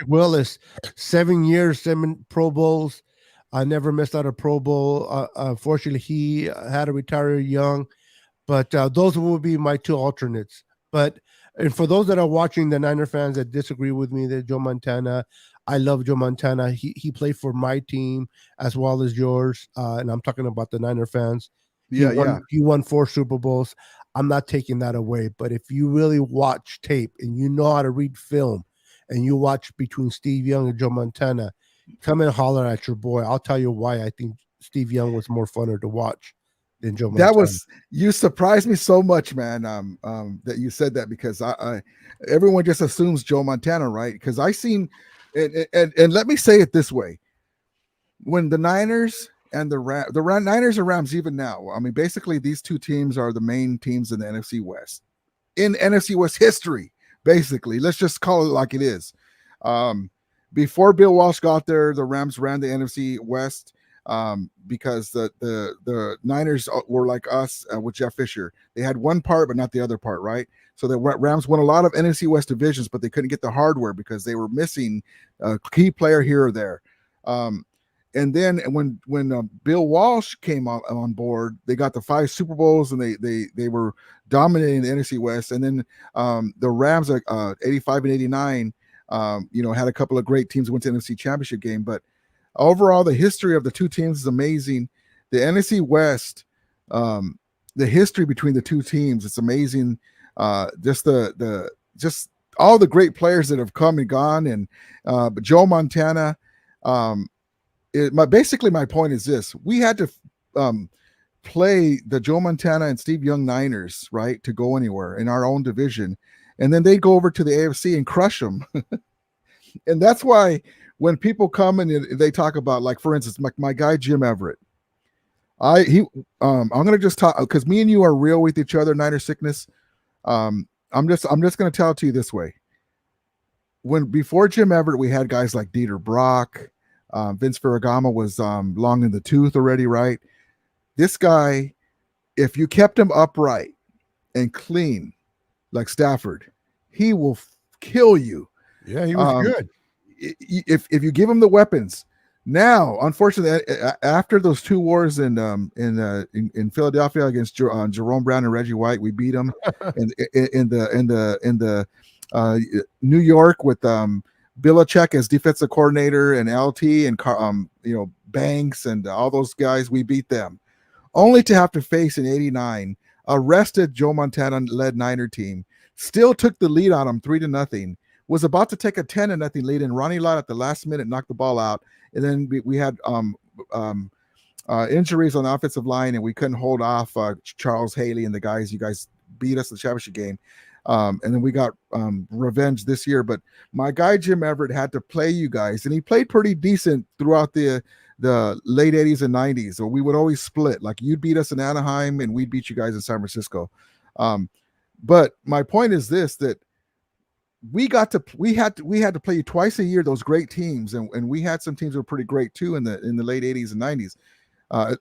Willis, 7 years, 7 Pro Bowls. I never missed out a Pro Bowl. Unfortunately, he had to retire young, but those will be my two alternates. And for those that are watching, the Niner fans that disagree with me, that Joe Montana, I love Joe Montana. He played for my team as well as yours, and I'm talking about the Niner fans. He won 4 Super Bowls. I'm not taking that away, but if you really watch tape and you know how to read film, and you watch between Steve Young and Joe Montana, come and holler at your boy. I'll tell you why I think Steve Young was more funner to watch than Joe Montana. You surprised me so much, man. That you said that, because I everyone just assumes Joe Montana, right? Because I seen, and let me say it this way: when the Niners and the Niners and Rams, even now, I mean, basically these two teams are the main teams in the NFC West, in NFC West history. Basically, let's just call it like it is. Before Bill Walsh got there, the Rams ran the NFC West because the Niners were like us with Jeff Fisher. They had one part, but not the other part, right? So the Rams won a lot of NFC West divisions, but they couldn't get the hardware because they were missing a key player here or there. And then when Bill Walsh came on board, they got the 5 Super Bowls, and they were dominating the NFC West. And then the Rams, 85 and 89, had a couple of great teams that went to the NFC Championship game. But overall, the history of the two teams is amazing. The NFC West, the history between the two teams, it's amazing. Just all the great players that have come and gone, and but Joe Montana. Basically my point is this: we had to play the Joe Montana and Steve Young Niners, right, to go anywhere in our own division, and then they go over to the AFC and crush them. And that's why when people come and they talk about, like, for instance, my guy Jim Everett, I'm gonna just talk because me and you are real with each other, Niner Sickness. I'm just gonna tell it to you this way: before Jim Everett, we had guys like Dieter Brock. Vince Ferragamo was long in the tooth already, right? This guy, if you kept him upright and clean, like Stafford, he will kill you. Yeah, he was good. If you give him the weapons. Now, unfortunately, after those 2 wars in Philadelphia against Jerome Brown and Reggie White, we beat them in the New York with Belichick as defensive coordinator and LT and Banks and all those guys. We beat them, only to have to face in '89 a rested Joe Montana led Niner team. Still took the lead on them 3-0. Was about to take a 10-0 lead, and Ronnie Lott at the last minute knocked the ball out. And then we had injuries on the offensive line, and we couldn't hold off Charles Haley and the guys. You guys beat us in the championship game. And then we got revenge this year. But my guy Jim Everett had to play you guys, and he played pretty decent throughout the late 80s and 90s. So we would always split. Like, you'd beat us in Anaheim, and we'd beat you guys in San Francisco. But my point is this, that we had to play you twice a year, those great teams, and we had some teams that were pretty great too in the late 80s and 90s,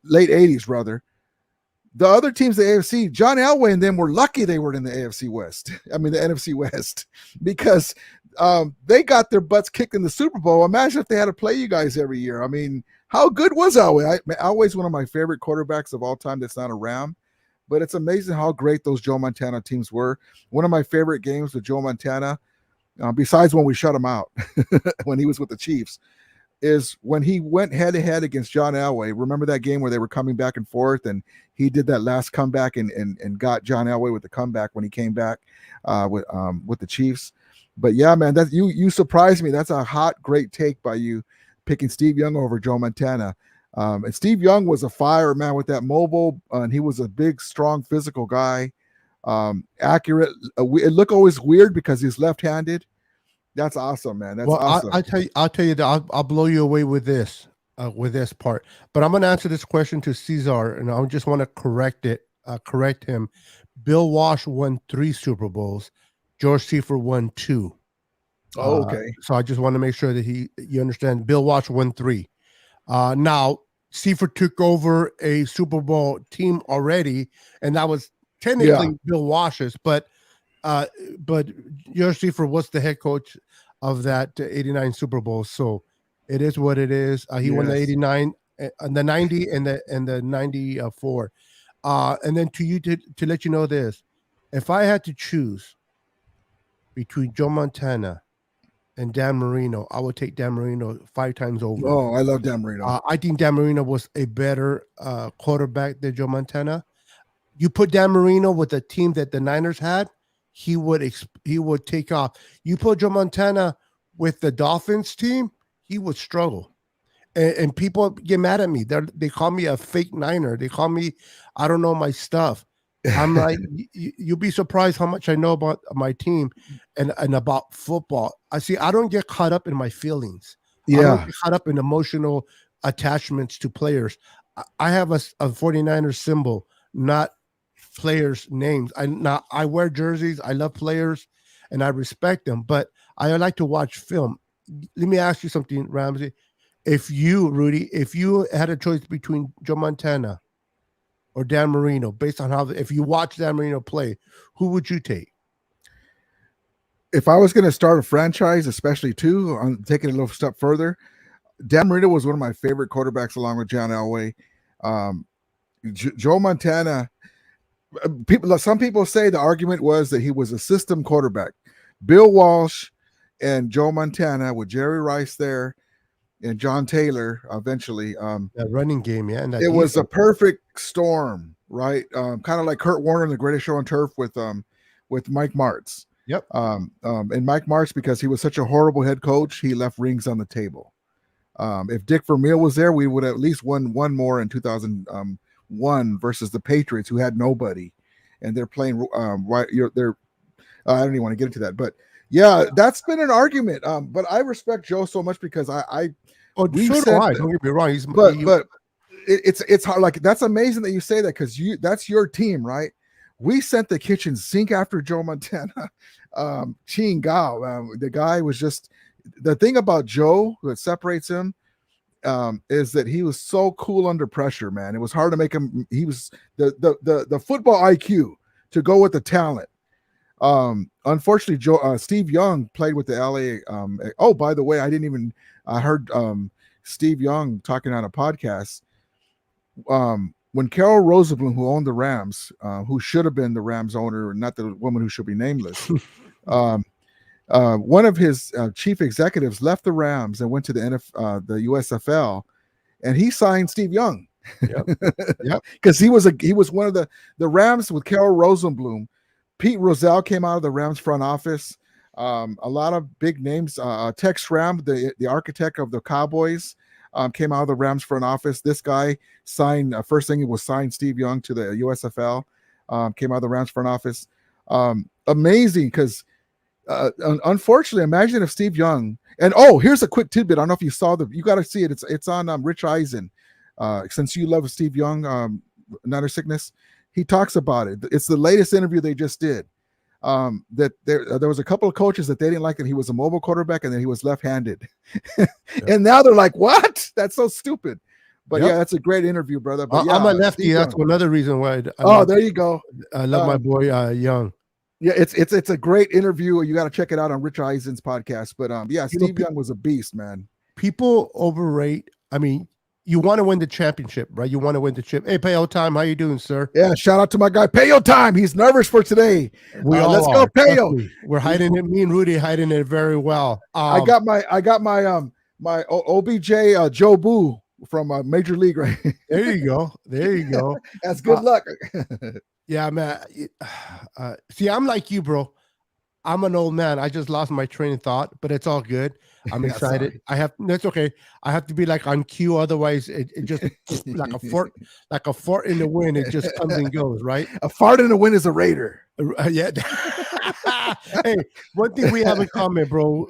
late 80s rather. The other teams, the AFC, John Elway and them were lucky they were in the AFC West. I mean, the NFC West, because they got their butts kicked in the Super Bowl. Imagine if they had to play you guys every year. I mean, how good was Elway? Elway's one of my favorite quarterbacks of all time that's not a Ram. But it's amazing how great those Joe Montana teams were. One of my favorite games with Joe Montana, besides when we shut him out when he was with the Chiefs, is when he went head-to-head against John Elway. Remember that game where they were coming back and forth, and he did that last comeback and got John Elway with the comeback when he came back with the Chiefs. But yeah, man, that you surprised me. That's a hot, great take by you, picking Steve Young over Joe Montana. And Steve Young was a fire, man, with that mobile, and he was a big, strong, physical guy. Accurate. It looked always weird because he's left-handed. That's awesome, man. That's awesome. I'll tell you that I'll blow you away with this part. But I'm going to answer this question to Cesar, and I just want to correct him. Bill Walsh won 3 Super Bowls. George Seifert won 2. Oh, okay. So I just want to make sure that you understand. Bill Walsh won 3. Now, Seifert took over a Super Bowl team already, and that was technically Bill Walsh's, but George Seifert was the head coach of that 89 Super Bowl, so it is what it is. He won the 89, the 90, and the 94. And then to let you know this, if I had to choose between Joe Montana and Dan Marino, I would take Dan Marino 5 times over. Oh, I love Dan Marino. I think Dan Marino was a better quarterback than Joe Montana. You put Dan Marino with the team that the Niners had, he would take off. You put Joe Montana with the Dolphins team, he would struggle. And people get mad at me. They call me a fake Niner. They call me, I don't know my stuff. I'm like, you'll be surprised how much I know about my team and about football. I don't get caught up in my feelings. Yeah. I don't get caught up in emotional attachments to players. I have a 49ers symbol, not players' names. I wear jerseys. I love players and I respect them, but I like to watch film. Let me ask you something, Ramsey. Rudy, if you had a choice between Joe Montana or Dan Marino, based on if you watch Dan Marino play, who would you take? If I was going to start a franchise, especially I'm taking it a little step further, Dan Marino was one of my favorite quarterbacks along with John Elway. Joe Montana, some people say the argument was that he was a system quarterback. Bill Walsh and Joe Montana with Jerry Rice there and John Taylor eventually. That running game, yeah. And it was a perfect storm, right? Kind of like Kurt Warner in The Greatest Show on Turf with Mike Martz. Yep. And Mike Martz, because he was such a horrible head coach, he left rings on the table. If Dick Vermeil was there, we would have at least won one more in 2001 versus the Patriots, who had nobody, and they're playing I don't even want to get into that, but yeah, that's been an argument. But I respect Joe so much because don't get me wrong. But it's hard. Like, that's amazing that you say that, because that's your team, right? We sent the kitchen sink after Joe Montana. Ching Gao, the guy was just, the thing about Joe that separates him is that he was so cool under pressure, man. It was hard to make him. He was the football IQ to go with the talent. Unfortunately, Steve Young played with the LA. Oh, by the way, I heard Steve Young talking on a podcast. When Carol Rosenblum, who owned the Rams, who should have been the Rams owner, not the woman who should be nameless, one of his chief executives left the Rams and went to the the USFL, and he signed Steve Young. Yep. Because he was one of the Rams with Carol Rosenblum. Pete Rozelle came out of the Rams front office. A lot of big names. Tex Schramm, the architect of the Cowboys, came out of the Rams front office. This guy signed, first thing he was signed Steve Young to the USFL, came out of the Rams front office. Amazing, because unfortunately, imagine if Steve Young, and here's a quick tidbit. I don't know if you saw you got to see it. It's on Rich Eisen. Since you love Steve Young, Niner Sickness, he talks about it. It's the latest interview they just did. That there was a couple of coaches that they didn't like that he was a mobile quarterback and then he was left-handed. And now they're like, what? That's so stupid. But yeah, that's a great interview, brother. But yeah, I'm a lefty. That's another reason why. There you go. I love my boy Young. Yeah, it's a great interview. You got to check it out on Rich Eisen's podcast. But yeah, Steve Young was a beast, man. People overrate. I mean, you want to win the championship, right? You want to win the chip. Hey, Payo Time, how you doing, sir? Yeah, shout out to my guy Payo Time. He's nervous for today. Let's go, Payo. We're hiding it. Me and Rudy hiding it very well. I got my my OBJ Joe Boo from Major League, right? There you go. That's good luck. Yeah, man. See, I'm like you, bro. I'm an old man. I just lost my train of thought, but it's all good. I'm excited. That's okay. I have to be like on cue, otherwise it just like a fart in the wind. It just comes and goes, right? A fart in the wind is a Raider. Yeah. Hey, one thing we have in common, bro.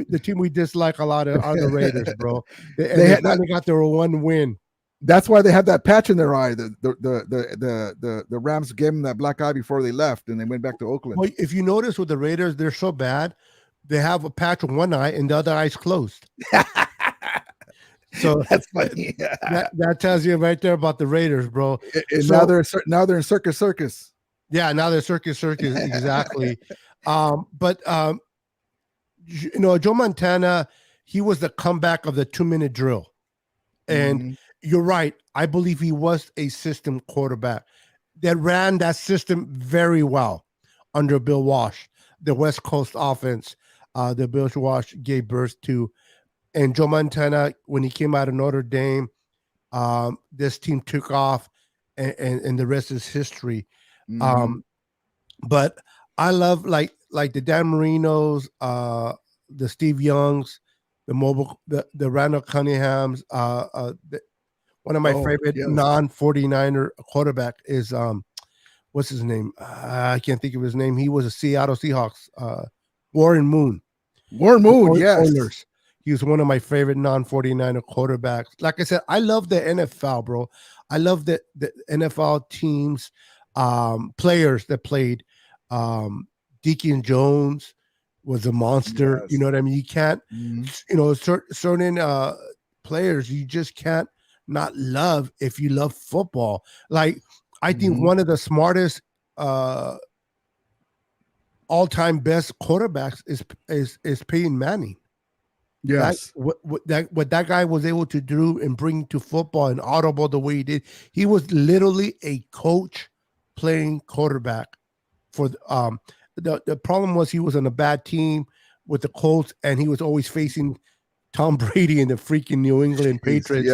The team we dislike a lot are the Raiders, bro. They got their one win. That's why they had that patch in their eye. The Rams gave them that black eye before they left, and they went back to Oakland. Well, if you notice with the Raiders, they're so bad. They have a patch on one eye and the other eye's closed. So that's funny. That tells you right there about the Raiders, bro. And so, now they're in circus. Yeah, now they're circus exactly. But Joe Montana, he was the comeback of the 2-minute drill, and you're right. I believe he was a system quarterback that ran that system very well under Bill Walsh, the West Coast offense. The Bill Walsh gave birth to, and Joe Montana, when he came out of Notre Dame, this team took off, and the rest is history. But I love like the Dan Marinos, the Steve Youngs, the Randall Cunninghams. One of my favorite non-49er quarterback is what's his name? I can't think of his name. He was a Seattle Seahawks. Warren Moon. Yes. Oilers. He was one of my favorite non-49er quarterbacks. Like I said, I love the NFL, bro. I love the NFL teams, players that played. Deacon Jones was a monster. Yes. You know what I mean? You can't, certain players you just can't not love if you love football. Like I think one of the smartest all-time best quarterbacks is Peyton Manning. Yes. What that guy was able to do and bring to football and audible the way he did. He was literally a coach playing quarterback for the problem was he was on a bad team with the Colts, and he was always facing Tom Brady and the freaking New England Patriots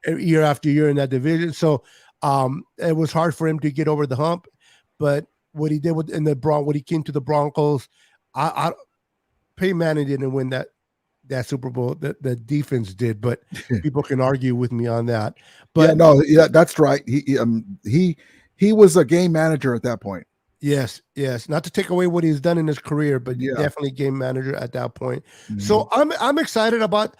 year after year in that division. So it was hard for him to get over the hump. But what he did when he came to the Broncos, Peyton Manning didn't win that Super Bowl. The defense did, but people can argue with me on that. But that's right. He was a game manager at that point. Yes. Not to take away what he's done in his career, but definitely game manager at that point. So I'm excited about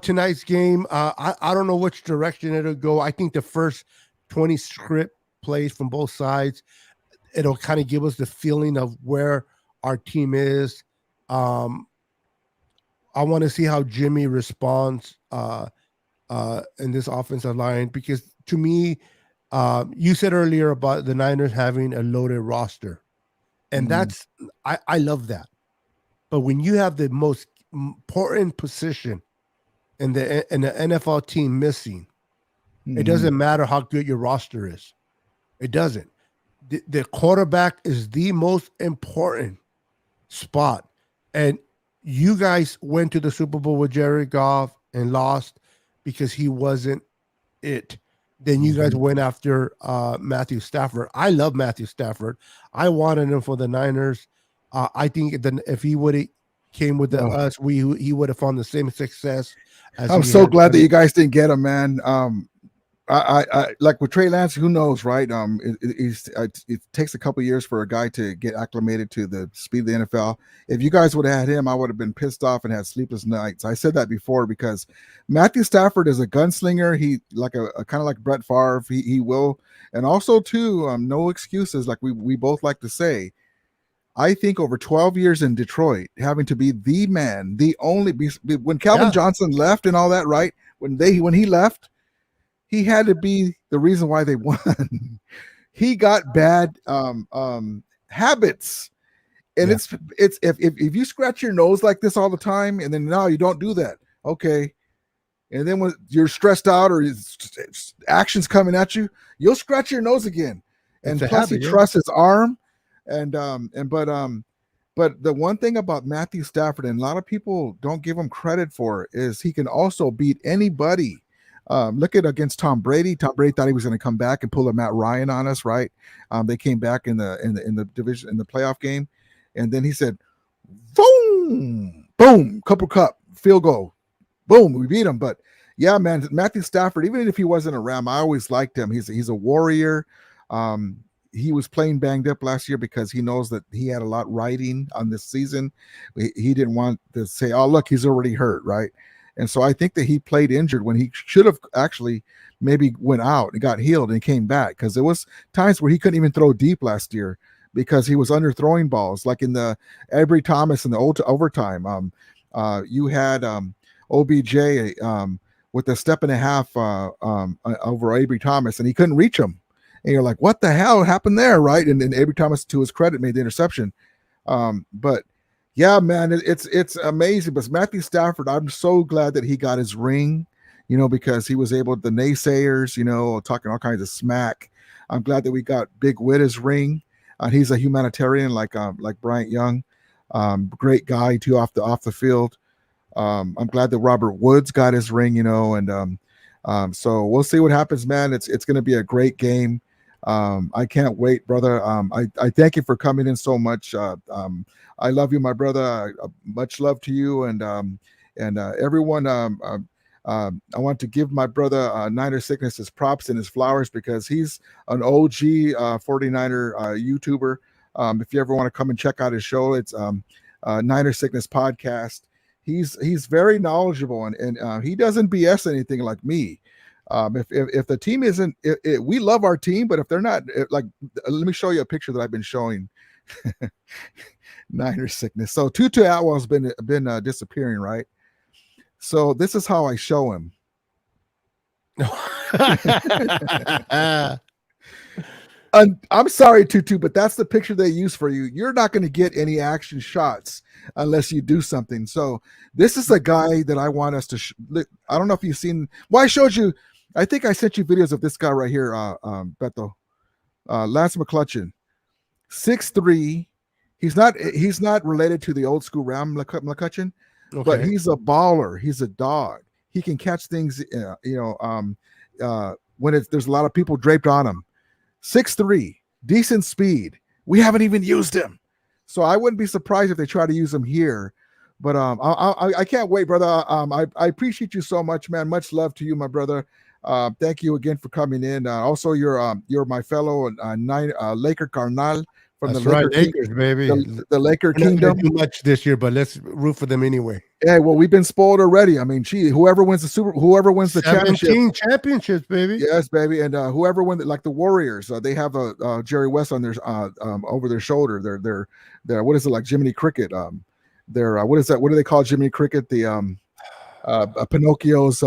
tonight's game. I don't know which direction it'll go. I think the first 20 script plays from both sides, it'll kind of give us the feeling of where our team is. I want to see how Jimmy responds in this offensive line, because to me, you said earlier about the Niners having a loaded roster, And that's I love that. But when you have the most important position in the NFL team missing, it doesn't matter how good your roster is. It doesn't. The quarterback is the most important spot. And you guys went to the Super Bowl with Jared Goff and lost because he wasn't it. Then you guys went after Matthew Stafford. I love Matthew Stafford. I wanted him for the Niners. I think if he would have came with us, he would have found the same success. I'm so glad that you guys didn't get him, man. I like with Trey Lance, who knows, right? It takes a couple years for a guy to get acclimated to the speed of the NFL. If you guys would have had him, I would have been pissed off and had sleepless nights. I said that before because Matthew Stafford is a gunslinger. He like a kind of like Brett Favre. He will, and also too, no excuses. Like we both like to say. I think over 12 years in Detroit, having to be the man, the only when Calvin Johnson left and all that, right? When he left. He had to be the reason why they won. He got bad habits, and it's if you scratch your nose like this all the time, and then no, you don't do that, okay. And then when you're stressed out or actions coming at you, you'll scratch your nose again. And plus, he trusts his arm, but the one thing about Matthew Stafford, and a lot of people don't give him credit for, is he can also beat anybody. Look at against Tom Brady. Tom Brady thought he was going to come back and pull a Matt Ryan on us, right? They came back in the division in the playoff game, and then he said, "Boom, boom, Cooper Cup field goal, boom, we beat him." But yeah, man, Matthew Stafford, even if he wasn't a Ram, I always liked him. He's a warrior. He was playing banged up last year because he knows that he had a lot riding on this season. He didn't want to say, "Oh, look, he's already hurt," right? And so I think that he played injured when he should have actually maybe went out and got healed and came back, because there was times where he couldn't even throw deep last year because he was underthrowing balls, like in the Avery Thomas in the overtime. You had OBJ with a step and a half over Avery Thomas, and he couldn't reach him. And you're like, what the hell happened there, right? And Avery Thomas, to his credit, made the interception. But yeah, man, it's amazing. But Matthew Stafford, I'm so glad that he got his ring, because he was able, the naysayers, talking all kinds of smack. I'm glad that we got Big Witt his ring. He's a humanitarian, like Bryant Young, great guy too off the field. I'm glad that Robert Woods got his ring, and so we'll see what happens, man. It's going to be a great game. I can't wait, brother. I thank you for coming in so much. I love you, my brother. Much love to you, and everyone. I want to give my brother Niner Sickness his props and his flowers, because he's an OG 49er YouTuber. If you ever want to come and check out his show, it's Niner Sickness Podcast. He's very knowledgeable, and he doesn't BS anything like me. If the team isn't, we love our team, but if they're not, let me show you a picture that I've been showing. Niner Sickness. So Tutu Atwell's been disappearing, right? So this is how I show him. I'm sorry, Tutu, but that's the picture they use for you. You're not going to get any action shots unless you do something. So this is a guy that I want us to. I don't know if you've seen. Well, I showed you. I think I sent you videos of this guy right here, Beto, Lance McCutcheon, 6'3". He's not related to the old school Ram McCutcheon, but he's a baller. He's a dog. He can catch things, when there's a lot of people draped on him. 6'3", decent speed. We haven't even used him, so I wouldn't be surprised if they try to use him here. But I can't wait, brother. I appreciate you so much, man. Much love to you, my brother. Thank you again for coming in. Also, you're my fellow Laker Carnal from That's the right, Lakers, baby. The Laker Kingdom. Not too much this year, but let's root for them anyway. Yeah, well, we've been spoiled already. I mean, whoever wins the championship, championships, baby. Yes, baby, and whoever wins, like the Warriors, they have a Jerry West on their over their shoulder. They're what is it, like Jiminy Cricket? What is that? What do they call Jiminy Cricket? The Pinocchio's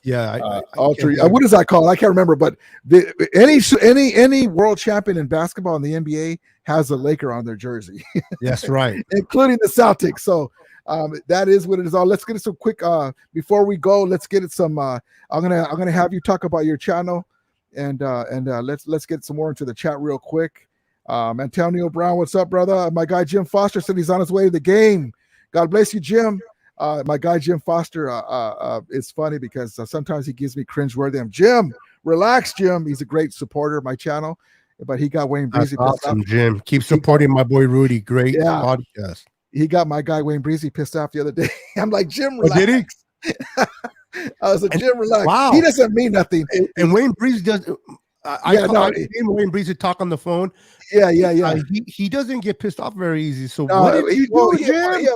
Yeah, Ultra. What is that called? I can't remember. But any world champion in basketball in the NBA has a Laker on their jersey. That's right. Including the Celtics. So that is what it is. All. Let's get it some quick. Before we go, let's get it some. I'm gonna have you talk about your channel, and let's get some more into the chat real quick. Antonio Brown, what's up, brother? My guy Jim Foster said he's on his way to the game. God bless you, Jim. My guy Jim Foster, it's funny because sometimes he gives me cringeworthy. Jim, relax, Jim. He's a great supporter of my channel, but he got Wayne Breezy. That's awesome, Jim. Keep supporting my boy Rudy. Great podcast. He got my guy Wayne Breezy pissed off the other day. I'm like, Jim, relax. Oh, did he? I was like, Jim, relax. Wow. He doesn't mean nothing. And Wayne Breezy does. I seen Wayne Breezy talk on the phone. Yeah. He doesn't get pissed off very easy. So No, what did you do, Jim?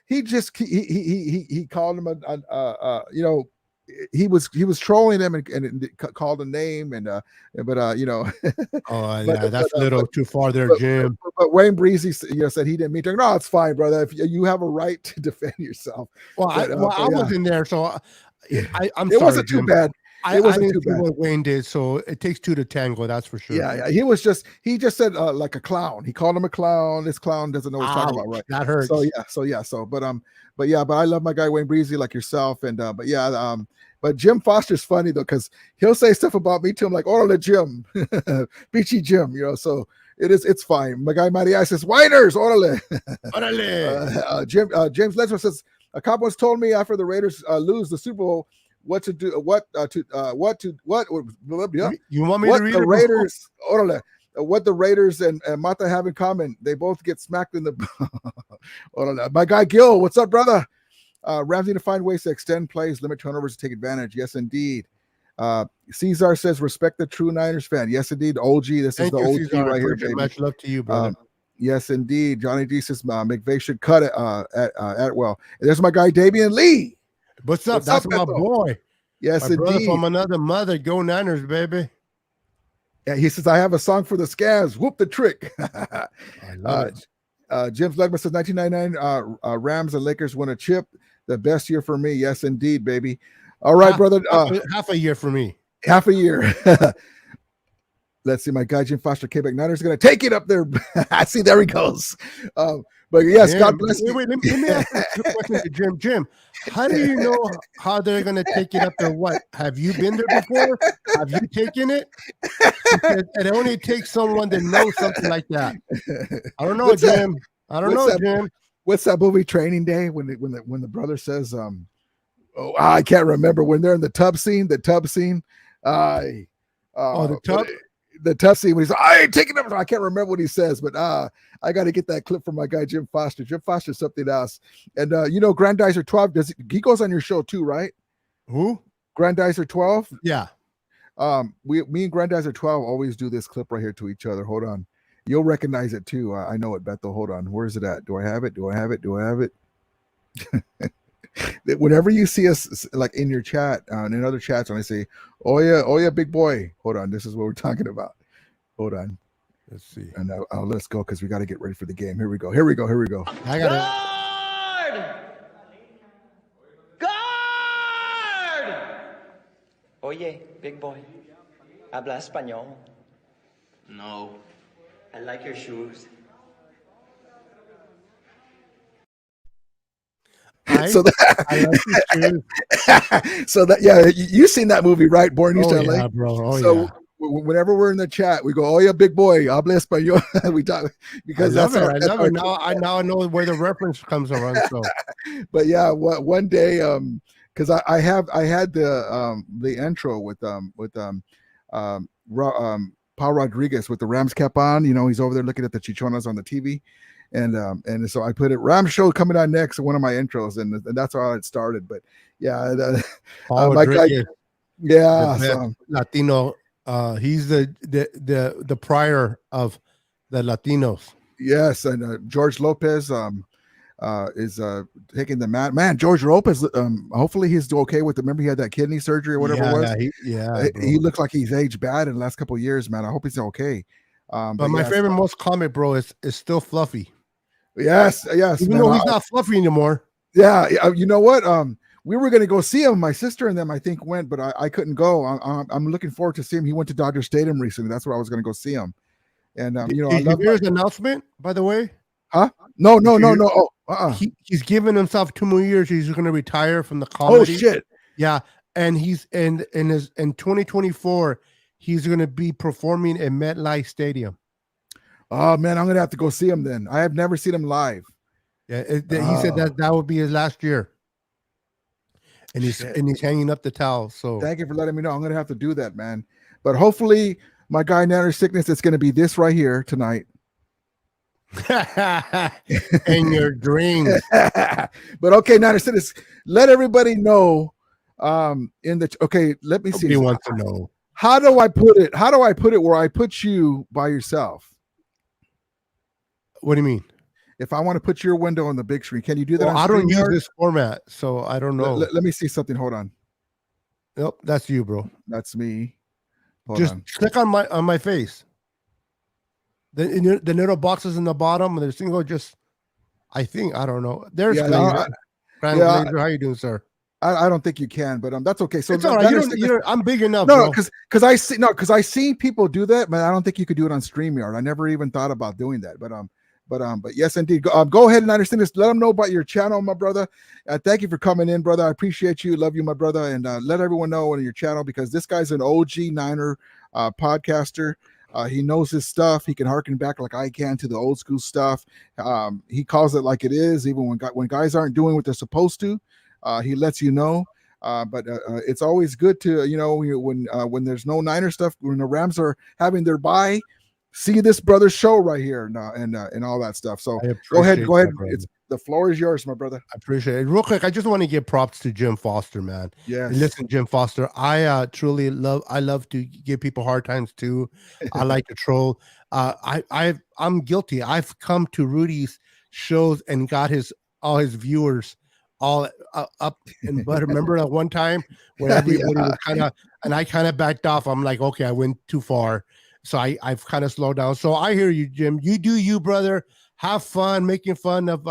He just he called him he was trolling him and called a name but that's a little too far there, Jim. But Wayne Breezy said he didn't mean to. No, it's fine, brother. If you have a right to defend yourself. Well, I wasn't there, so I'm it sorry, wasn't Jim. too bad. It wasn't too bad. What Wayne did, so it takes two to tango. That's for sure. Yeah. He just said like a clown. He called him a clown. This clown doesn't know what he's talking about, right? That hurts. But I love my guy Wayne Breezy like yourself, and but Jim Foster's funny though because he'll say stuff about me too. I'm like, orale Jim, peachy Jim, so it's fine. My guy Maria says, Winers, orale, orale. James Lesmer says a cop once told me after the Raiders lose the Super Bowl. What to do? You want me to read the Raiders? Orale, what the Raiders and Mata have in common? They both get smacked in the. My guy Gil, what's up, brother? Rams need to find ways to extend plays, limit turnovers, to take advantage. Yes, indeed. Cesar says, respect the true Niners fan. Yes, indeed. OG, this is the OG Cesar, right here, baby. Much love to you, brother. Yes, indeed. Johnny D says, McVay should cut it at well. And there's my guy Damian Lee. What's up? That's my boy. Yes, my brother indeed. From another mother. Go Niners, baby. Yeah, he says, I have a song for the scams. Whoop the trick. I love it. Jim Legman says 1999 Rams and Lakers win a chip. The best year for me. Yes, indeed, baby. All right, brother. Half a year for me. Half a year. Let's see. My guy Jim Foster, Quebec Niners, going to take it up there. I see. There he goes. But yes, God bless you. Wait, let me ask you a question to Jim. Jim, how do you know how they're going to take it up there? What? Have you been there before? Have you taken it? Because it only takes someone that knows something like that. I don't know, Jim. I don't know, Jim. What's that movie Training Day when the brother says, I can't remember when they're in the tub scene. The tub scene. The tub. The tough scene when he's like, I ain't taking them. I can't remember what he says, but I got to get that clip from my guy Jim Foster. Jim Foster's something else. And Grandizer 12 he goes on your show too, right? Who? Grandizer 12? Yeah. Me and Grandizer 12 always do this clip right here to each other. Hold on. You'll recognize it too. I know it, Bethel. Hold on. Where is it at? Do I have it? Do I have it? Whenever you see us like in your chat and in other chats, when I say, oh yeah, big boy. Hold on, this is what we're talking about. Hold on, let's see. And let's go because we got to get ready for the game. Here we go. I got it. Guard! Oye, big boy. Habla español. No. I like your shoes. So that you've seen that movie, right? Born in East LA. Yeah, bro. Whenever we're in the chat, we go, "Oh yeah, big boy, habla español." We talk because I love it. Now I know where the reference comes from. So, but yeah, one day, because I had the intro with Paul Rodriguez with the Rams cap on. He's over there looking at the chichonas on the TV. And so I put it Rams show coming on next, one of my intros, and that's how it started. But yeah, my guy, Latino. He's the prior of the Latinos. Yes, and George Lopez is taking the man. George Lopez. Hopefully he's okay with it. Remember he had that kidney surgery or whatever it was. He looked like he's aged bad in the last couple of years, man. I hope he's okay. But my favorite most comic, bro, is still Fluffy. Yes. Even though he's not Fluffy anymore. Yeah, you know what? we were going to go see him. My sister and them, I think, went, but I couldn't go. I'm looking forward to seeing him. He went to Dodger Stadium recently. That's where I was going to go see him. And you know, I Did you love hear his announcement, by the way? Huh? No. Oh, He's given himself 2 more years. He's going to retire from the oh comedy. shit. Yeah, and he's in 2024. He's going to be performing at MetLife Stadium. Oh man, I'm gonna have to go see him then. I have never seen him live. Yeah, he said that would be his last year, and he's hanging up the towel. So thank you for letting me know. I'm gonna have to do that, man. But hopefully, my guy Niner Sickness, it's gonna be this right here tonight. in your dreams. But okay, Niner Sickness, let everybody know. Let me see. Nobody wants to know. How do I put it? How do I put it where I put you by yourself? What do you mean? If I want to put your window on the big screen, can you do that? Well, I don't use this format, so I don't know. Let me see something. Hold on. Nope, that's you, bro. That's me. Just click on my face. The little boxes in the bottom, and there's single. I don't know. There's Glazer. Glazer. How you doing, sir? I don't think you can, but that's okay. So it's all right. I'm big enough. No, because I seen people do that, but I don't think you could do it on StreamYard. I never even thought about doing that, but yes, indeed. Go ahead and understand this. Let them know about your channel, my brother. Thank you for coming in, brother. I appreciate you. Love you, my brother, and let everyone know on your channel because this guy's an OG Niner podcaster. He knows his stuff. He can harken back like I can to the old school stuff. He calls it like it is, even when guys aren't doing what they're supposed to. He lets you know, but it's always good to when there's no Niner stuff, when the Rams are having their bye, see this brother's show right here and all that stuff. So go ahead. The floor is yours, my brother. I appreciate it. Real quick, I just want to give props to Jim Foster, man. Yeah. Listen, Jim Foster, I truly love to give people hard times too. I like to troll. I'm guilty. I've come to Rudy's shows and got all his viewers all up and but remember that one time when everybody was I kind of backed off. I'm like, okay, I went too far. So I've kind of slowed down. So I hear you, Jim. You do you, brother. Have fun making fun of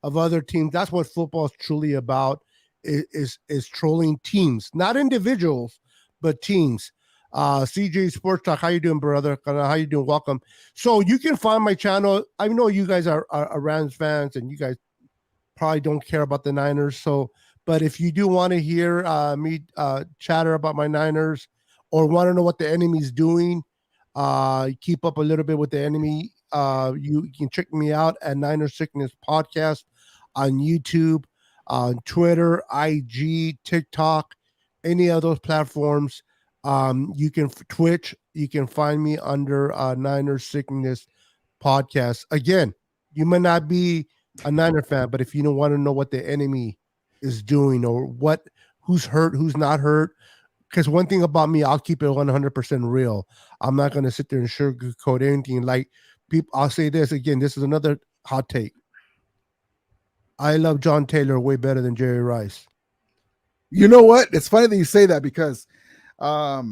other teams. That's what football is truly about, is trolling teams, not individuals, but teams. CJ Sports Talk, how you doing, brother? How you doing? Welcome. So you can find my channel. I know you guys are Rams fans, and you guys probably don't care about the Niners. But if you do want to hear me chatter about my Niners or want to know what the enemy's doing, keep up a little bit with the enemy, you can check me out at Niner Sickness Podcast on YouTube, on Twitter, IG, TikTok, any of those platforms. You can Twitch. You can find me under Niner Sickness Podcast. Again, you might not be a Niner fan, but if you don't want to know what the enemy is doing or who's hurt, who's not hurt, because one thing about me, I'll keep it 100% real. I'm not going to sit there and sugarcoat anything. Like people, I'll say this again. This is another hot take. I love John Taylor way better than Jerry Rice. You know what? It's funny that you say that because I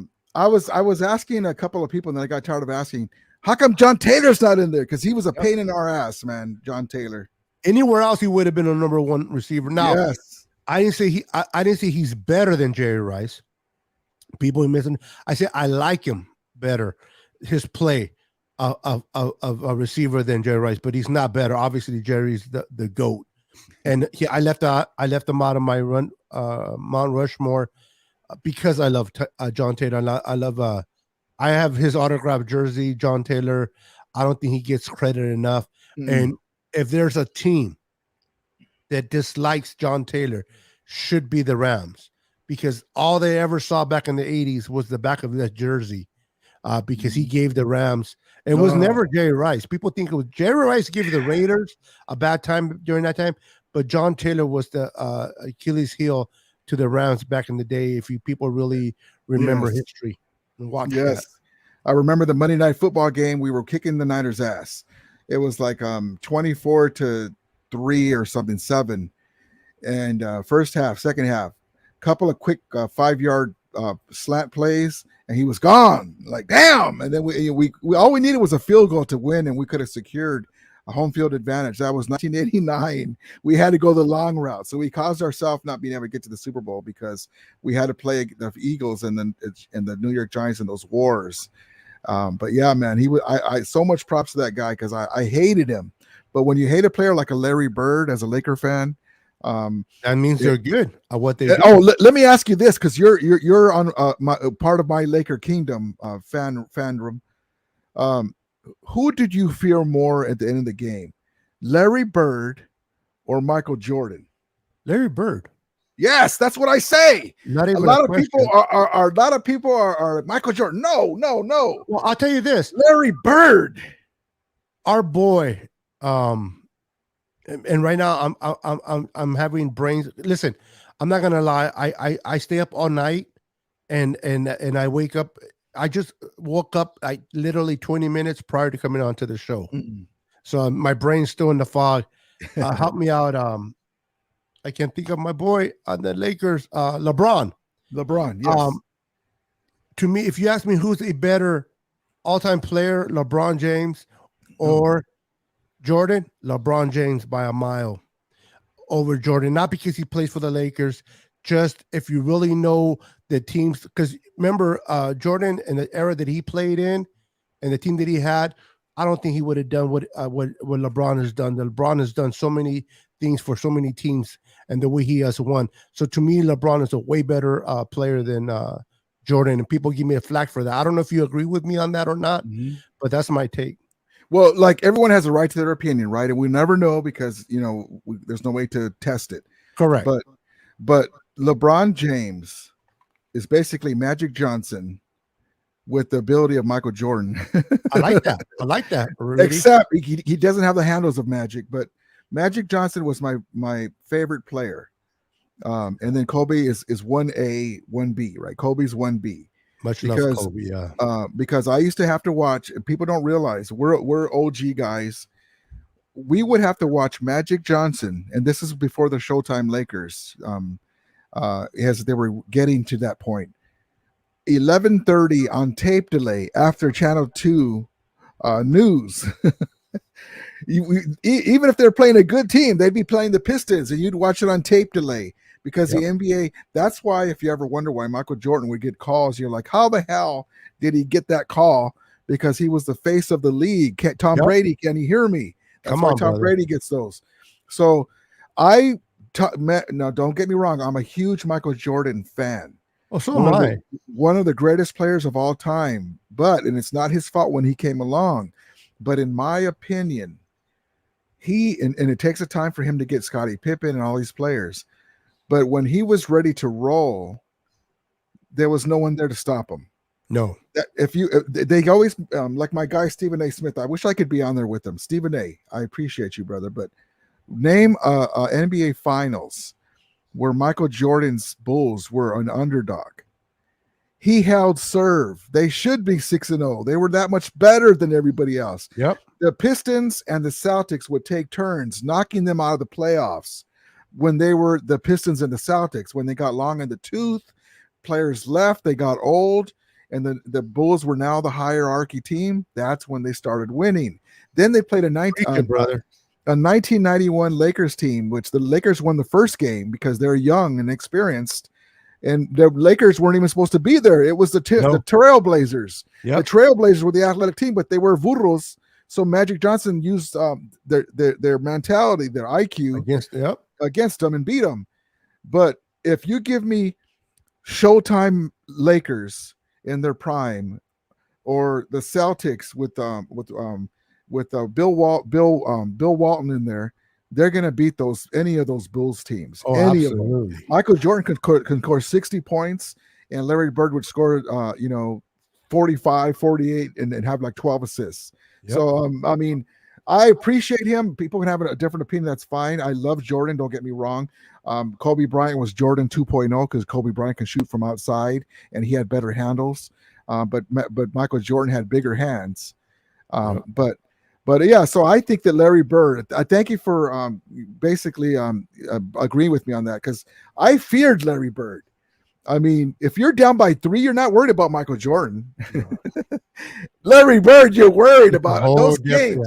was asking a couple of people, and then I got tired of asking, how come John Taylor's not in there? Because he was a pain in our ass, man. John Taylor. Anywhere else, he would have been a number one receiver. Now, yes. I didn't say he's better than Jerry Rice. People are missing. I said I like him better, his play of a receiver than Jerry Rice, but he's not better. Obviously, Jerry's the GOAT, and I left him out of my Mount Rushmore because I love John Taylor. I have his autographed jersey, John Taylor. I don't think he gets credit enough. And if there's a team that dislikes John Taylor, should be the Rams. Because all they ever saw back in the 80s was the back of that jersey because he gave the Rams. It was never Jerry Rice. People think it was Jerry Rice gave the Raiders a bad time during that time, but John Taylor was the Achilles heel to the Rams back in the day, if people really remember history and watch that. I remember the Monday Night Football game. We were kicking the Niners' ass. It was like 24-3 or something, 7. And first half, second half. Couple of quick 5-yard slant plays, and he was gone. Like, damn! And then we all we needed was a field goal to win, and we could have secured a home field advantage. That was 1989. We had to go the long route, so we caused ourselves not being able to get to the Super Bowl because we had to play the Eagles and the New York Giants in those wars. But yeah, man, he was. I so much props to that guy because I hated him. But when you hate a player like a Larry Bird as a Laker fan, that means they're good at what they do. Oh, let me ask you this, because you're on my part of my Laker Kingdom fandom. Who did you fear more at the end of the game, Larry Bird or Michael Jordan? Larry Bird. Yes, that's what I say. Not even a lot of people are Michael Jordan. No. Well, I'll tell you this, Larry Bird, our boy. And right now I'm having brains. Listen, I'm not gonna lie. I stay up all night, and I wake up. I just woke up literally 20 minutes prior to coming onto the show. So my brain's still in the fog. Help me out. I can't think of my boy on the Lakers, LeBron. Yes. To me, if you ask me who's a better all-time player, LeBron James or Jordan, LeBron James by a mile over Jordan. Not because he plays for the Lakers, just if you really know the teams. Because remember, Jordan and the era that he played in and the team that he had, I don't think he would have done what LeBron has done. LeBron has done so many things for so many teams and the way he has won. So to me, LeBron is a way better player than Jordan. And people give me a flack for that. I don't know if you agree with me on that or not, but that's my take. Well, like everyone has a right to their opinion, right? And we never know because, there's no way to test it. Correct. But LeBron James is basically Magic Johnson with the ability of Michael Jordan. I like that. Really. Except he doesn't have the handles of Magic, but Magic Johnson was my favorite player. And then Kobe is 1A, 1B, right? Kobe's 1B. Much love, Kobe. Yeah. Because I used to have to watch, and people don't realize we're OG guys. We would have to watch Magic Johnson, and this is before the Showtime Lakers, as they were getting to that point. 11:30 on tape delay after Channel 2 news. Even if they're playing a good team, they'd be playing the Pistons, and you'd watch it on tape delay. Because the NBA, that's why if you ever wonder why Michael Jordan would get calls, you're like, how the hell did he get that call? Because he was the face of the league. Tom Brady, can you hear me? That's why Tom Brady gets those. So now don't get me wrong, I'm a huge Michael Jordan fan. Oh, so am I. One of the greatest players of all time. And it's not his fault when he came along. But in my opinion, and it takes a time for him to get Scottie Pippen and all these players. But when he was ready to roll, there was no one there to stop him. No. They always, like my guy, Stephen A. Smith, I wish I could be on there with him. Stephen A., I appreciate you, brother. But name NBA Finals where Michael Jordan's Bulls were an underdog. He held serve. They should be 6-0. They were that much better than everybody else. Yep. The Pistons and the Celtics would take turns knocking them out of the playoffs. When they were the Pistons and the Celtics, when they got long in the tooth, players left, they got old, and the Bulls were now the hierarchy team. That's when they started winning. Then they played a 1991 Lakers team, which the Lakers won the first game because they're young and experienced, and the Lakers weren't even supposed to be there. It was the Trailblazers. Yep. The Trailblazers were the athletic team, but they were burros. So Magic Johnson used their mentality, their IQ against them and beat them. But if you give me Showtime Lakers in their prime, or the Celtics with Bill Walton in there, they're going to beat any of those Bulls teams. Oh, any absolutely. of them. Michael Jordan can score 60 points, and Larry Bird would score 45, 48, and have like 12 assists. Yep. So I mean, I appreciate him. People can have a different opinion. That's fine. I love Jordan. Don't get me wrong. Kobe Bryant was Jordan 2.0 because Kobe Bryant can shoot from outside and he had better handles. But Michael Jordan had bigger hands. But yeah, so I think that Larry Bird, I thank you for basically agreeing with me on that, because I feared Larry Bird. I mean, if you're down by 3, you're not worried about Michael Jordan. Larry Bird, you're worried about those games.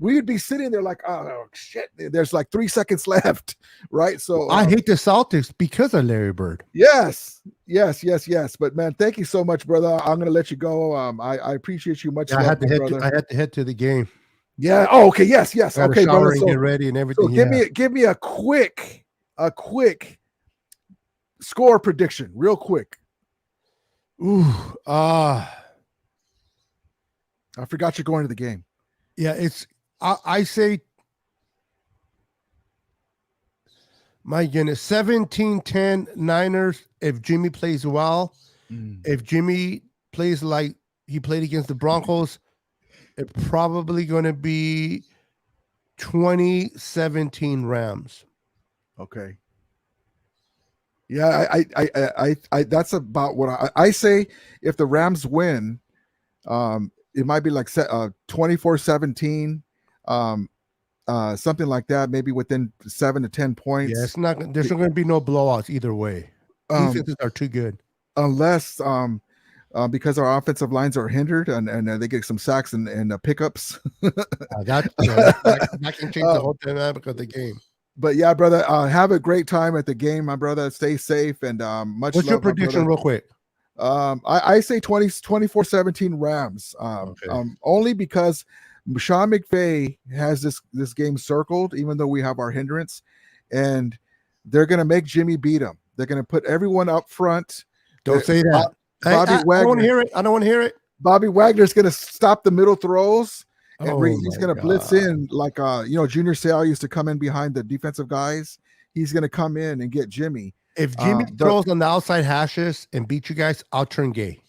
we'd be sitting there like, oh shit, there's like 3 seconds left, right? So I hate the Celtics because of Larry Bird. Yes. But man, thank you so much, brother. I'm gonna let you go. I appreciate you much. Yeah, love, I had to head to the game. Yeah. Oh, okay. Yes. I had Okay, to shower brother. and So, get ready and everything. so give me a quick score prediction, real quick. Ooh, I forgot you're going to the game. yeah, it's I say, my goodness, 17-10 Niners if Jimmy plays well. If Jimmy plays like he played against the Broncos, it's probably going to be 2017 Rams. Okay. Yeah, I that's about what I say. If the Rams win, it might be like 24-17, something like that, maybe within 7 to 10 points. Yeah, it's not. There's not going to be no blowouts either way. Defenses are too good, unless because our offensive lines are hindered and they get some sacks and pickups. that can change the whole dynamic of the game. But yeah, brother, have a great time at the game, my brother. Stay safe and much. What's love, your prediction, real quick? I say 24-17 Rams. Only because Sean McVay has this game circled, even though we have our hindrance, and they're gonna make Jimmy beat him. They're gonna put everyone up front. Don't say that. Bobby Wagner. I don't want to hear it. I don't want to hear it. Bobby Wagner's gonna stop the middle throws. And he's going to blitz in like Junior Seau used to come in behind the defensive guys. He's going to come in and get Jimmy. If Jimmy throws on the outside hashes and beat you guys, I'll turn gay.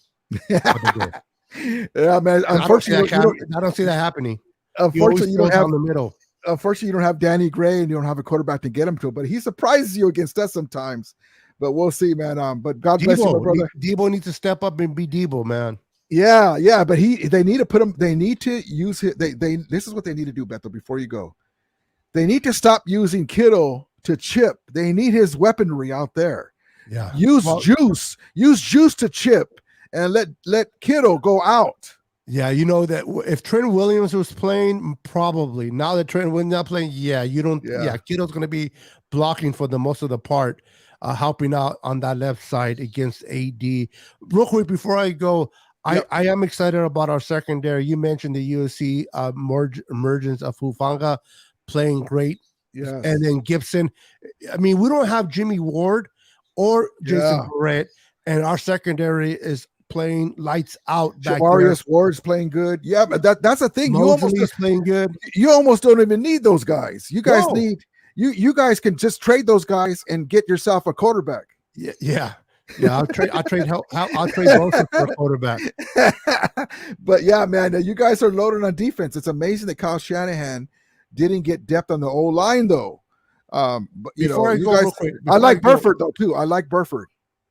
Yeah, man. Unfortunately, I don't see that happening. Unfortunately, you don't have the middle. Unfortunately, you don't have Danny Gray and you don't have a quarterback to get him to. But he surprises you against us sometimes. But we'll see, man. But God bless you, my brother. Debo needs to step up and be Debo, man. Yeah, but they need to put him. They need to use him. This is what they need to do, Beto. Before you go, they need to stop using Kittle to chip. They need his weaponry out there. Yeah, use juice to chip, and let Kittle go out. Yeah, you know that if Trent Williams was playing, probably now that Trent Williams not playing, you don't. Yeah, Kittle's going to be blocking for the most of the part, helping out on that left side against AD. Real quick before I go. I am excited about our secondary. You mentioned the USC emergence of Hufanga playing great. Yeah. And then Gibson. I mean, we don't have Jimmy Ward or Jason Barrett, and our secondary is playing lights out. Javarius Ward's playing good. Yeah, but that's the thing. Mosley's playing good. You almost don't even need those guys. You guys need you guys can just trade those guys and get yourself a quarterback. Yeah. I'll trade Wilson for a quarterback. But yeah, man, you guys are loaded on defense. It's amazing that Kyle Shanahan didn't get depth on the old line though. But before I go, real quick, I like Burford though too. I like Burford.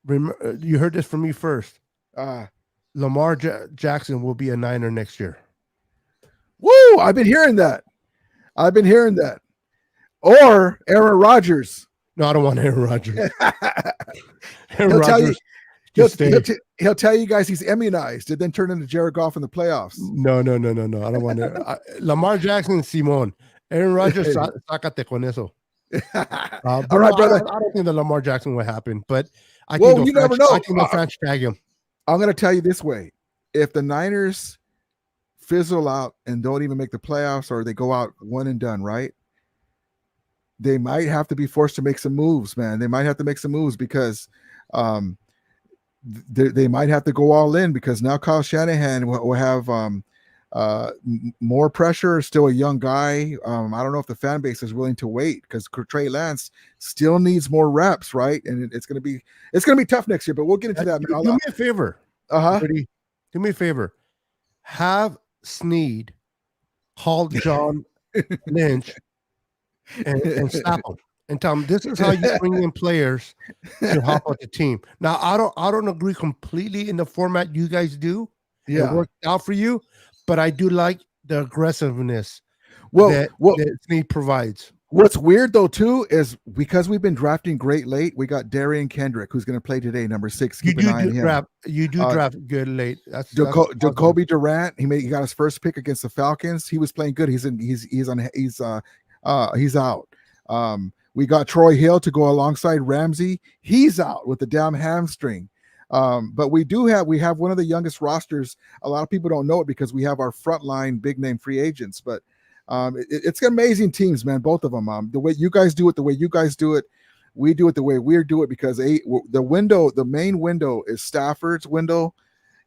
Remember, you heard this from me first. Lamar Jackson will be a Niner next year. Woo! I've been hearing that. Or Aaron Rodgers. No, I don't want Aaron Rodgers. He'll tell you guys he's immunized and then turn into Jared Goff in the playoffs. No. I don't want to. Lamar Jackson, Simon. Aaron Rodgers, sácate con eso. All right, brother. I don't think that Lamar Jackson will happen, but I think you never know. I think they'll French tag him. I'm going to tell you this way. If the Niners fizzle out and don't even make the playoffs, or they go out one and done, right? They might have to be forced to make some moves, man. They might have to make some moves because they might have to go all in, because now Kyle Shanahan will have more pressure. Still a young guy. I don't know if the fan base is willing to wait, because Trey Lance still needs more reps, right? And it's gonna be tough next year. But we'll get into that. Do me a favor. Do me a favor. Have Snead call John Lynch and slap him and tell him this is how you bring in players to help out the team. Now, I don't agree completely in the format you guys do. Yeah, it worked out for you, but I do like the aggressiveness that Snead provides. What's weird though too is because we've been drafting great late, we got Darian Kendrick who's going to play today, number 6. You Keep an eye on him. draft good late. That's Jacoby Durant. He got his first pick against the Falcons. He was playing good. He's out. We got Troy Hill to go alongside Ramsey. He's out with the damn hamstring. But we have one of the youngest rosters. A lot of people don't know it because we have our frontline big name free agents, but it's amazing teams, man. Both of them. The way you guys do it, we do it the way we do it because the main window is Stafford's window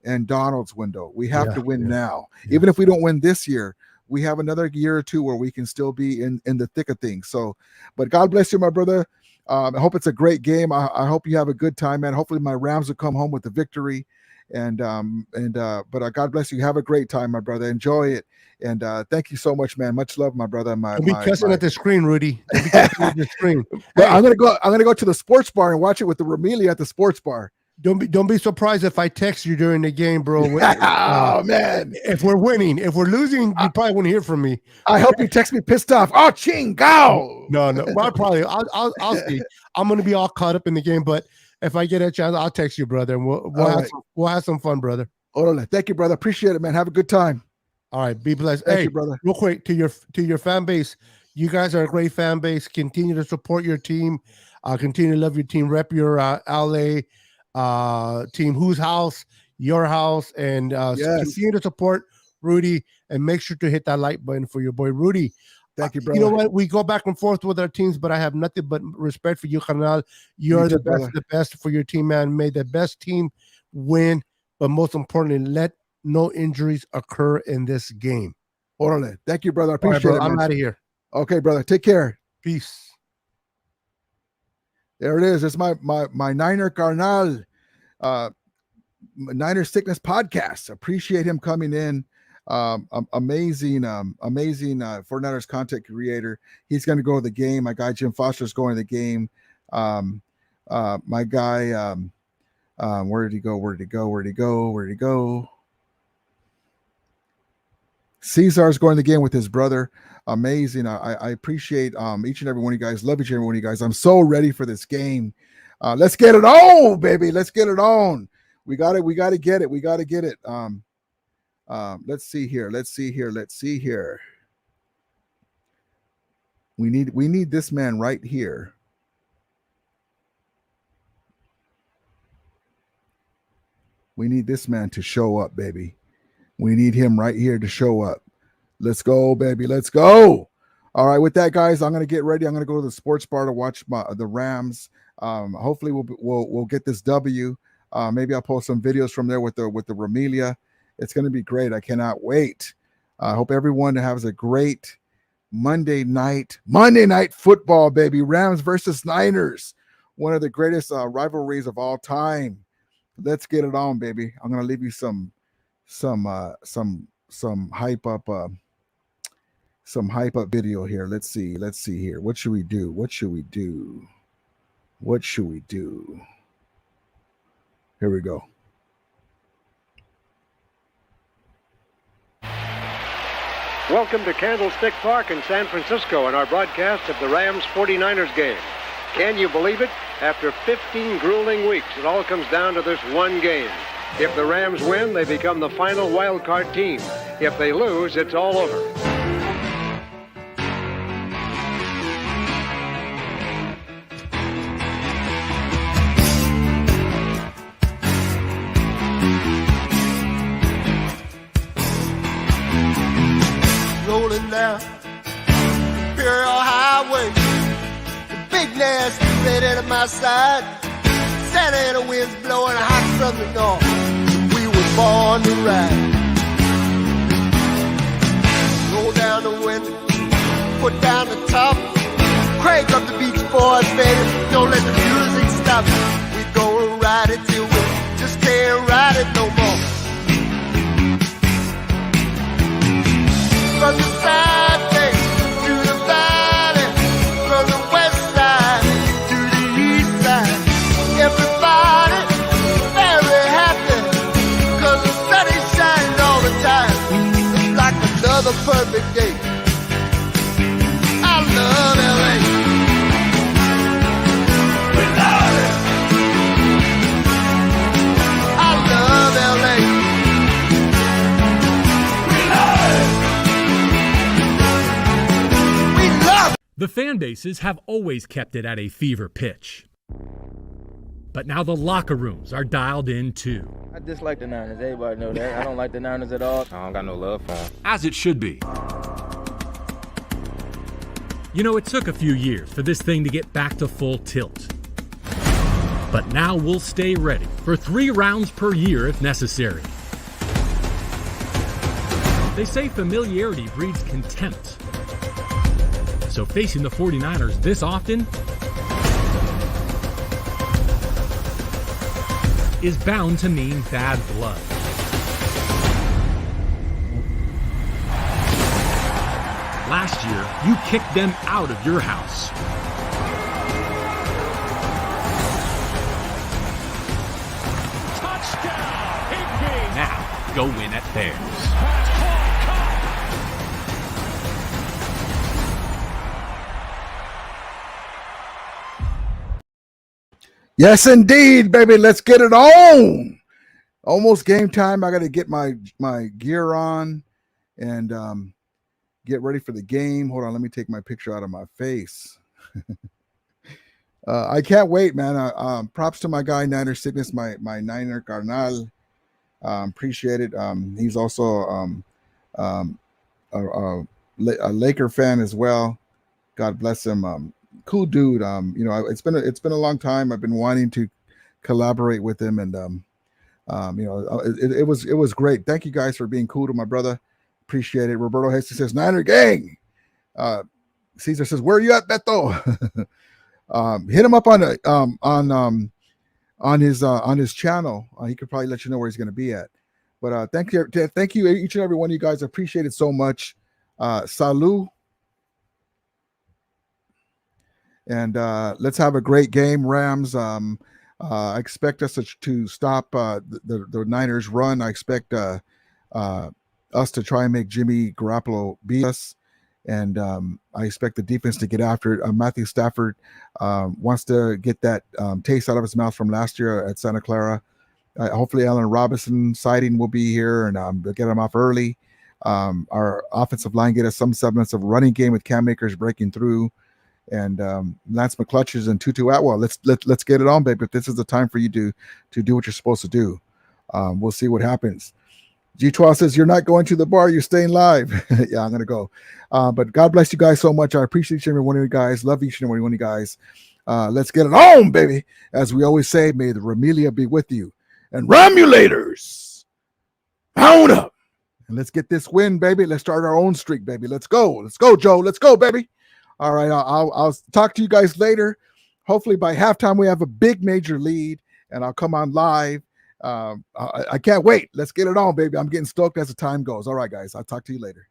and Donald's window. We have to win now. Yeah. Even if we don't win this year, we have another year or two where we can still be in the thick of things. So, but God bless you, my brother. I hope it's a great game. I hope you have a good time, man. Hopefully my Rams will come home with the victory. But God bless you. Have a great time, my brother. Enjoy it. And thank you so much, man. Much love, my brother. Don't be cussing at the screen, Rudy. Don't be cussing at the screen. Hey. I'm gonna go to the sports bar and watch it with the Ramelia at the sports bar. Don't be surprised if I text you during the game, bro. Oh man! If we're winning, if we're losing, you probably won't hear from me. I hope you text me pissed off. Oh, chingo! No. Well, I'll see. I'm gonna be all caught up in the game, but if I get a chance, I'll text you, brother, and we'll have some fun, brother. Orale. Thank you, brother. Appreciate it, man. Have a good time. All right, be blessed. Thank you, brother. Real quick to your fan base. You guys are a great fan base. Continue to support your team. Continue to love your team. Rep your LA team. Whose house? Your house. And continue to support Rudy and make sure to hit that like button for your boy Rudy. Thank you, brother. You know what? We go back and forth with our teams, but I have nothing but respect for you, Carnal. You're the best for your team, man. May the best team win, but most importantly, let no injuries occur in this game. Orale. Thank you, brother. I appreciate it, man. I'm out of here. Okay, brother. Take care. Peace. There it is. It's my Niner Carnal, Niner Sickness podcast. Appreciate him coming in. Amazing 49ers content creator. He's going to go to the game. My guy Jim Foster's going to the game. My guy, where did he go? Cesar's going to the game with his brother. Amazing. I appreciate each and every one of you guys. Love each and every one of you guys. I'm so ready for this game. Let's get it on, baby. Let's get it on. We got to get it. We got to get it. Let's see here. We need this man right here. We need this man to show up, baby. We need him right here to show up. Let's go, baby. Let's go. All right, with that, guys, I'm gonna get ready. I'm gonna go to the sports bar to watch the Rams. Hopefully, we'll get this W. Maybe I'll post some videos from there with the Ramelia. It's gonna be great. I cannot wait. I hope everyone has a great Monday night football, baby. Rams versus Niners, one of the greatest rivalries of all time. Let's get it on, baby. I'm gonna leave you some hype up video here. Let's see here. What should we do? Here we go. Welcome to Candlestick Park in San Francisco and our broadcast of the Rams 49ers game. Can you believe it? After 15 grueling weeks, it all comes down to this one game. If the Rams win, they become the final wild card team. If they lose, it's all over. Rolling down Imperial Highway, the big nasty red at my side. Santa Ana winds blowing hot from the north. We were born to ride. Roll down the window, put down the top, crank up the Beach Boys, baby. Don't let the music stop. We gonna ride it till we just can't ride it no more. From the side bay to the valley, from the west side to the east side. Everybody very happy, 'cause the sun is shining all the time. It's like another perfect day. I love LA. The fan bases have always kept it at a fever pitch. But now the locker rooms are dialed in too. I dislike the Niners. Everybody know that. I don't like the Niners at all. I don't got no love for them. As it should be. You know, it took a few years for this thing to get back to full tilt. But now we'll stay ready for 3 rounds per year if necessary. They say familiarity breeds contempt. So facing the 49ers this often is bound to mean bad blood. Last year, you kicked them out of your house. Touchdown, Higbee. Now, go win at theirs. Yes, indeed, baby. Let's get it on. Almost game time. I got to get my gear on and get ready for the game. Hold on. Let me take my picture out of my face. I can't wait, man. Props to my guy, Niner Sickness, my Niner Carnal. Appreciate it. He's also a Laker fan as well. God bless him. Cool dude. You know, it's been a long time. I've been wanting to collaborate with him, and you know, it was great. Thank you guys for being cool to my brother. Appreciate it. Roberto Hastings says Niner gang. Caesar says, where are you at, Beto? Hit him up on his channel. He could probably let you know where he's going to be at. But thank you each and every one of you guys. I appreciate it so much. Salut. And let's have a great game, Rams. I expect us to stop the Niners run. I expect us to try and make Jimmy Garoppolo beat us. And I expect the defense to get after it. Matthew Stafford wants to get that taste out of his mouth from last year at Santa Clara. Hopefully Allen Robinson sighting will be here, and they'll get him off early. Our offensive line get us some semblance of running game with Cam Akers breaking through. And Lance McClutches and Tutu Atwell. Let's get it on, baby. If this is the time for you to do what you're supposed to do, we'll see what happens. G12 says you're not going to the bar, you're staying live. Yeah, I'm gonna go. But God bless you guys so much. I appreciate each and every one of you guys. Love each and every one of you guys. Let's get it on, baby. As we always say, may the Ramelia be with you. And Ramulators, pound up. And let's get this win, baby. Let's start our own streak, baby. Let's go. Let's go, Joe. Let's go, baby. All right, I'll talk to you guys later. Hopefully by halftime we have a big major lead, and I'll come on live. I can't wait. Let's get it on, baby. I'm getting stoked as the time goes. All right, guys, I'll talk to you later.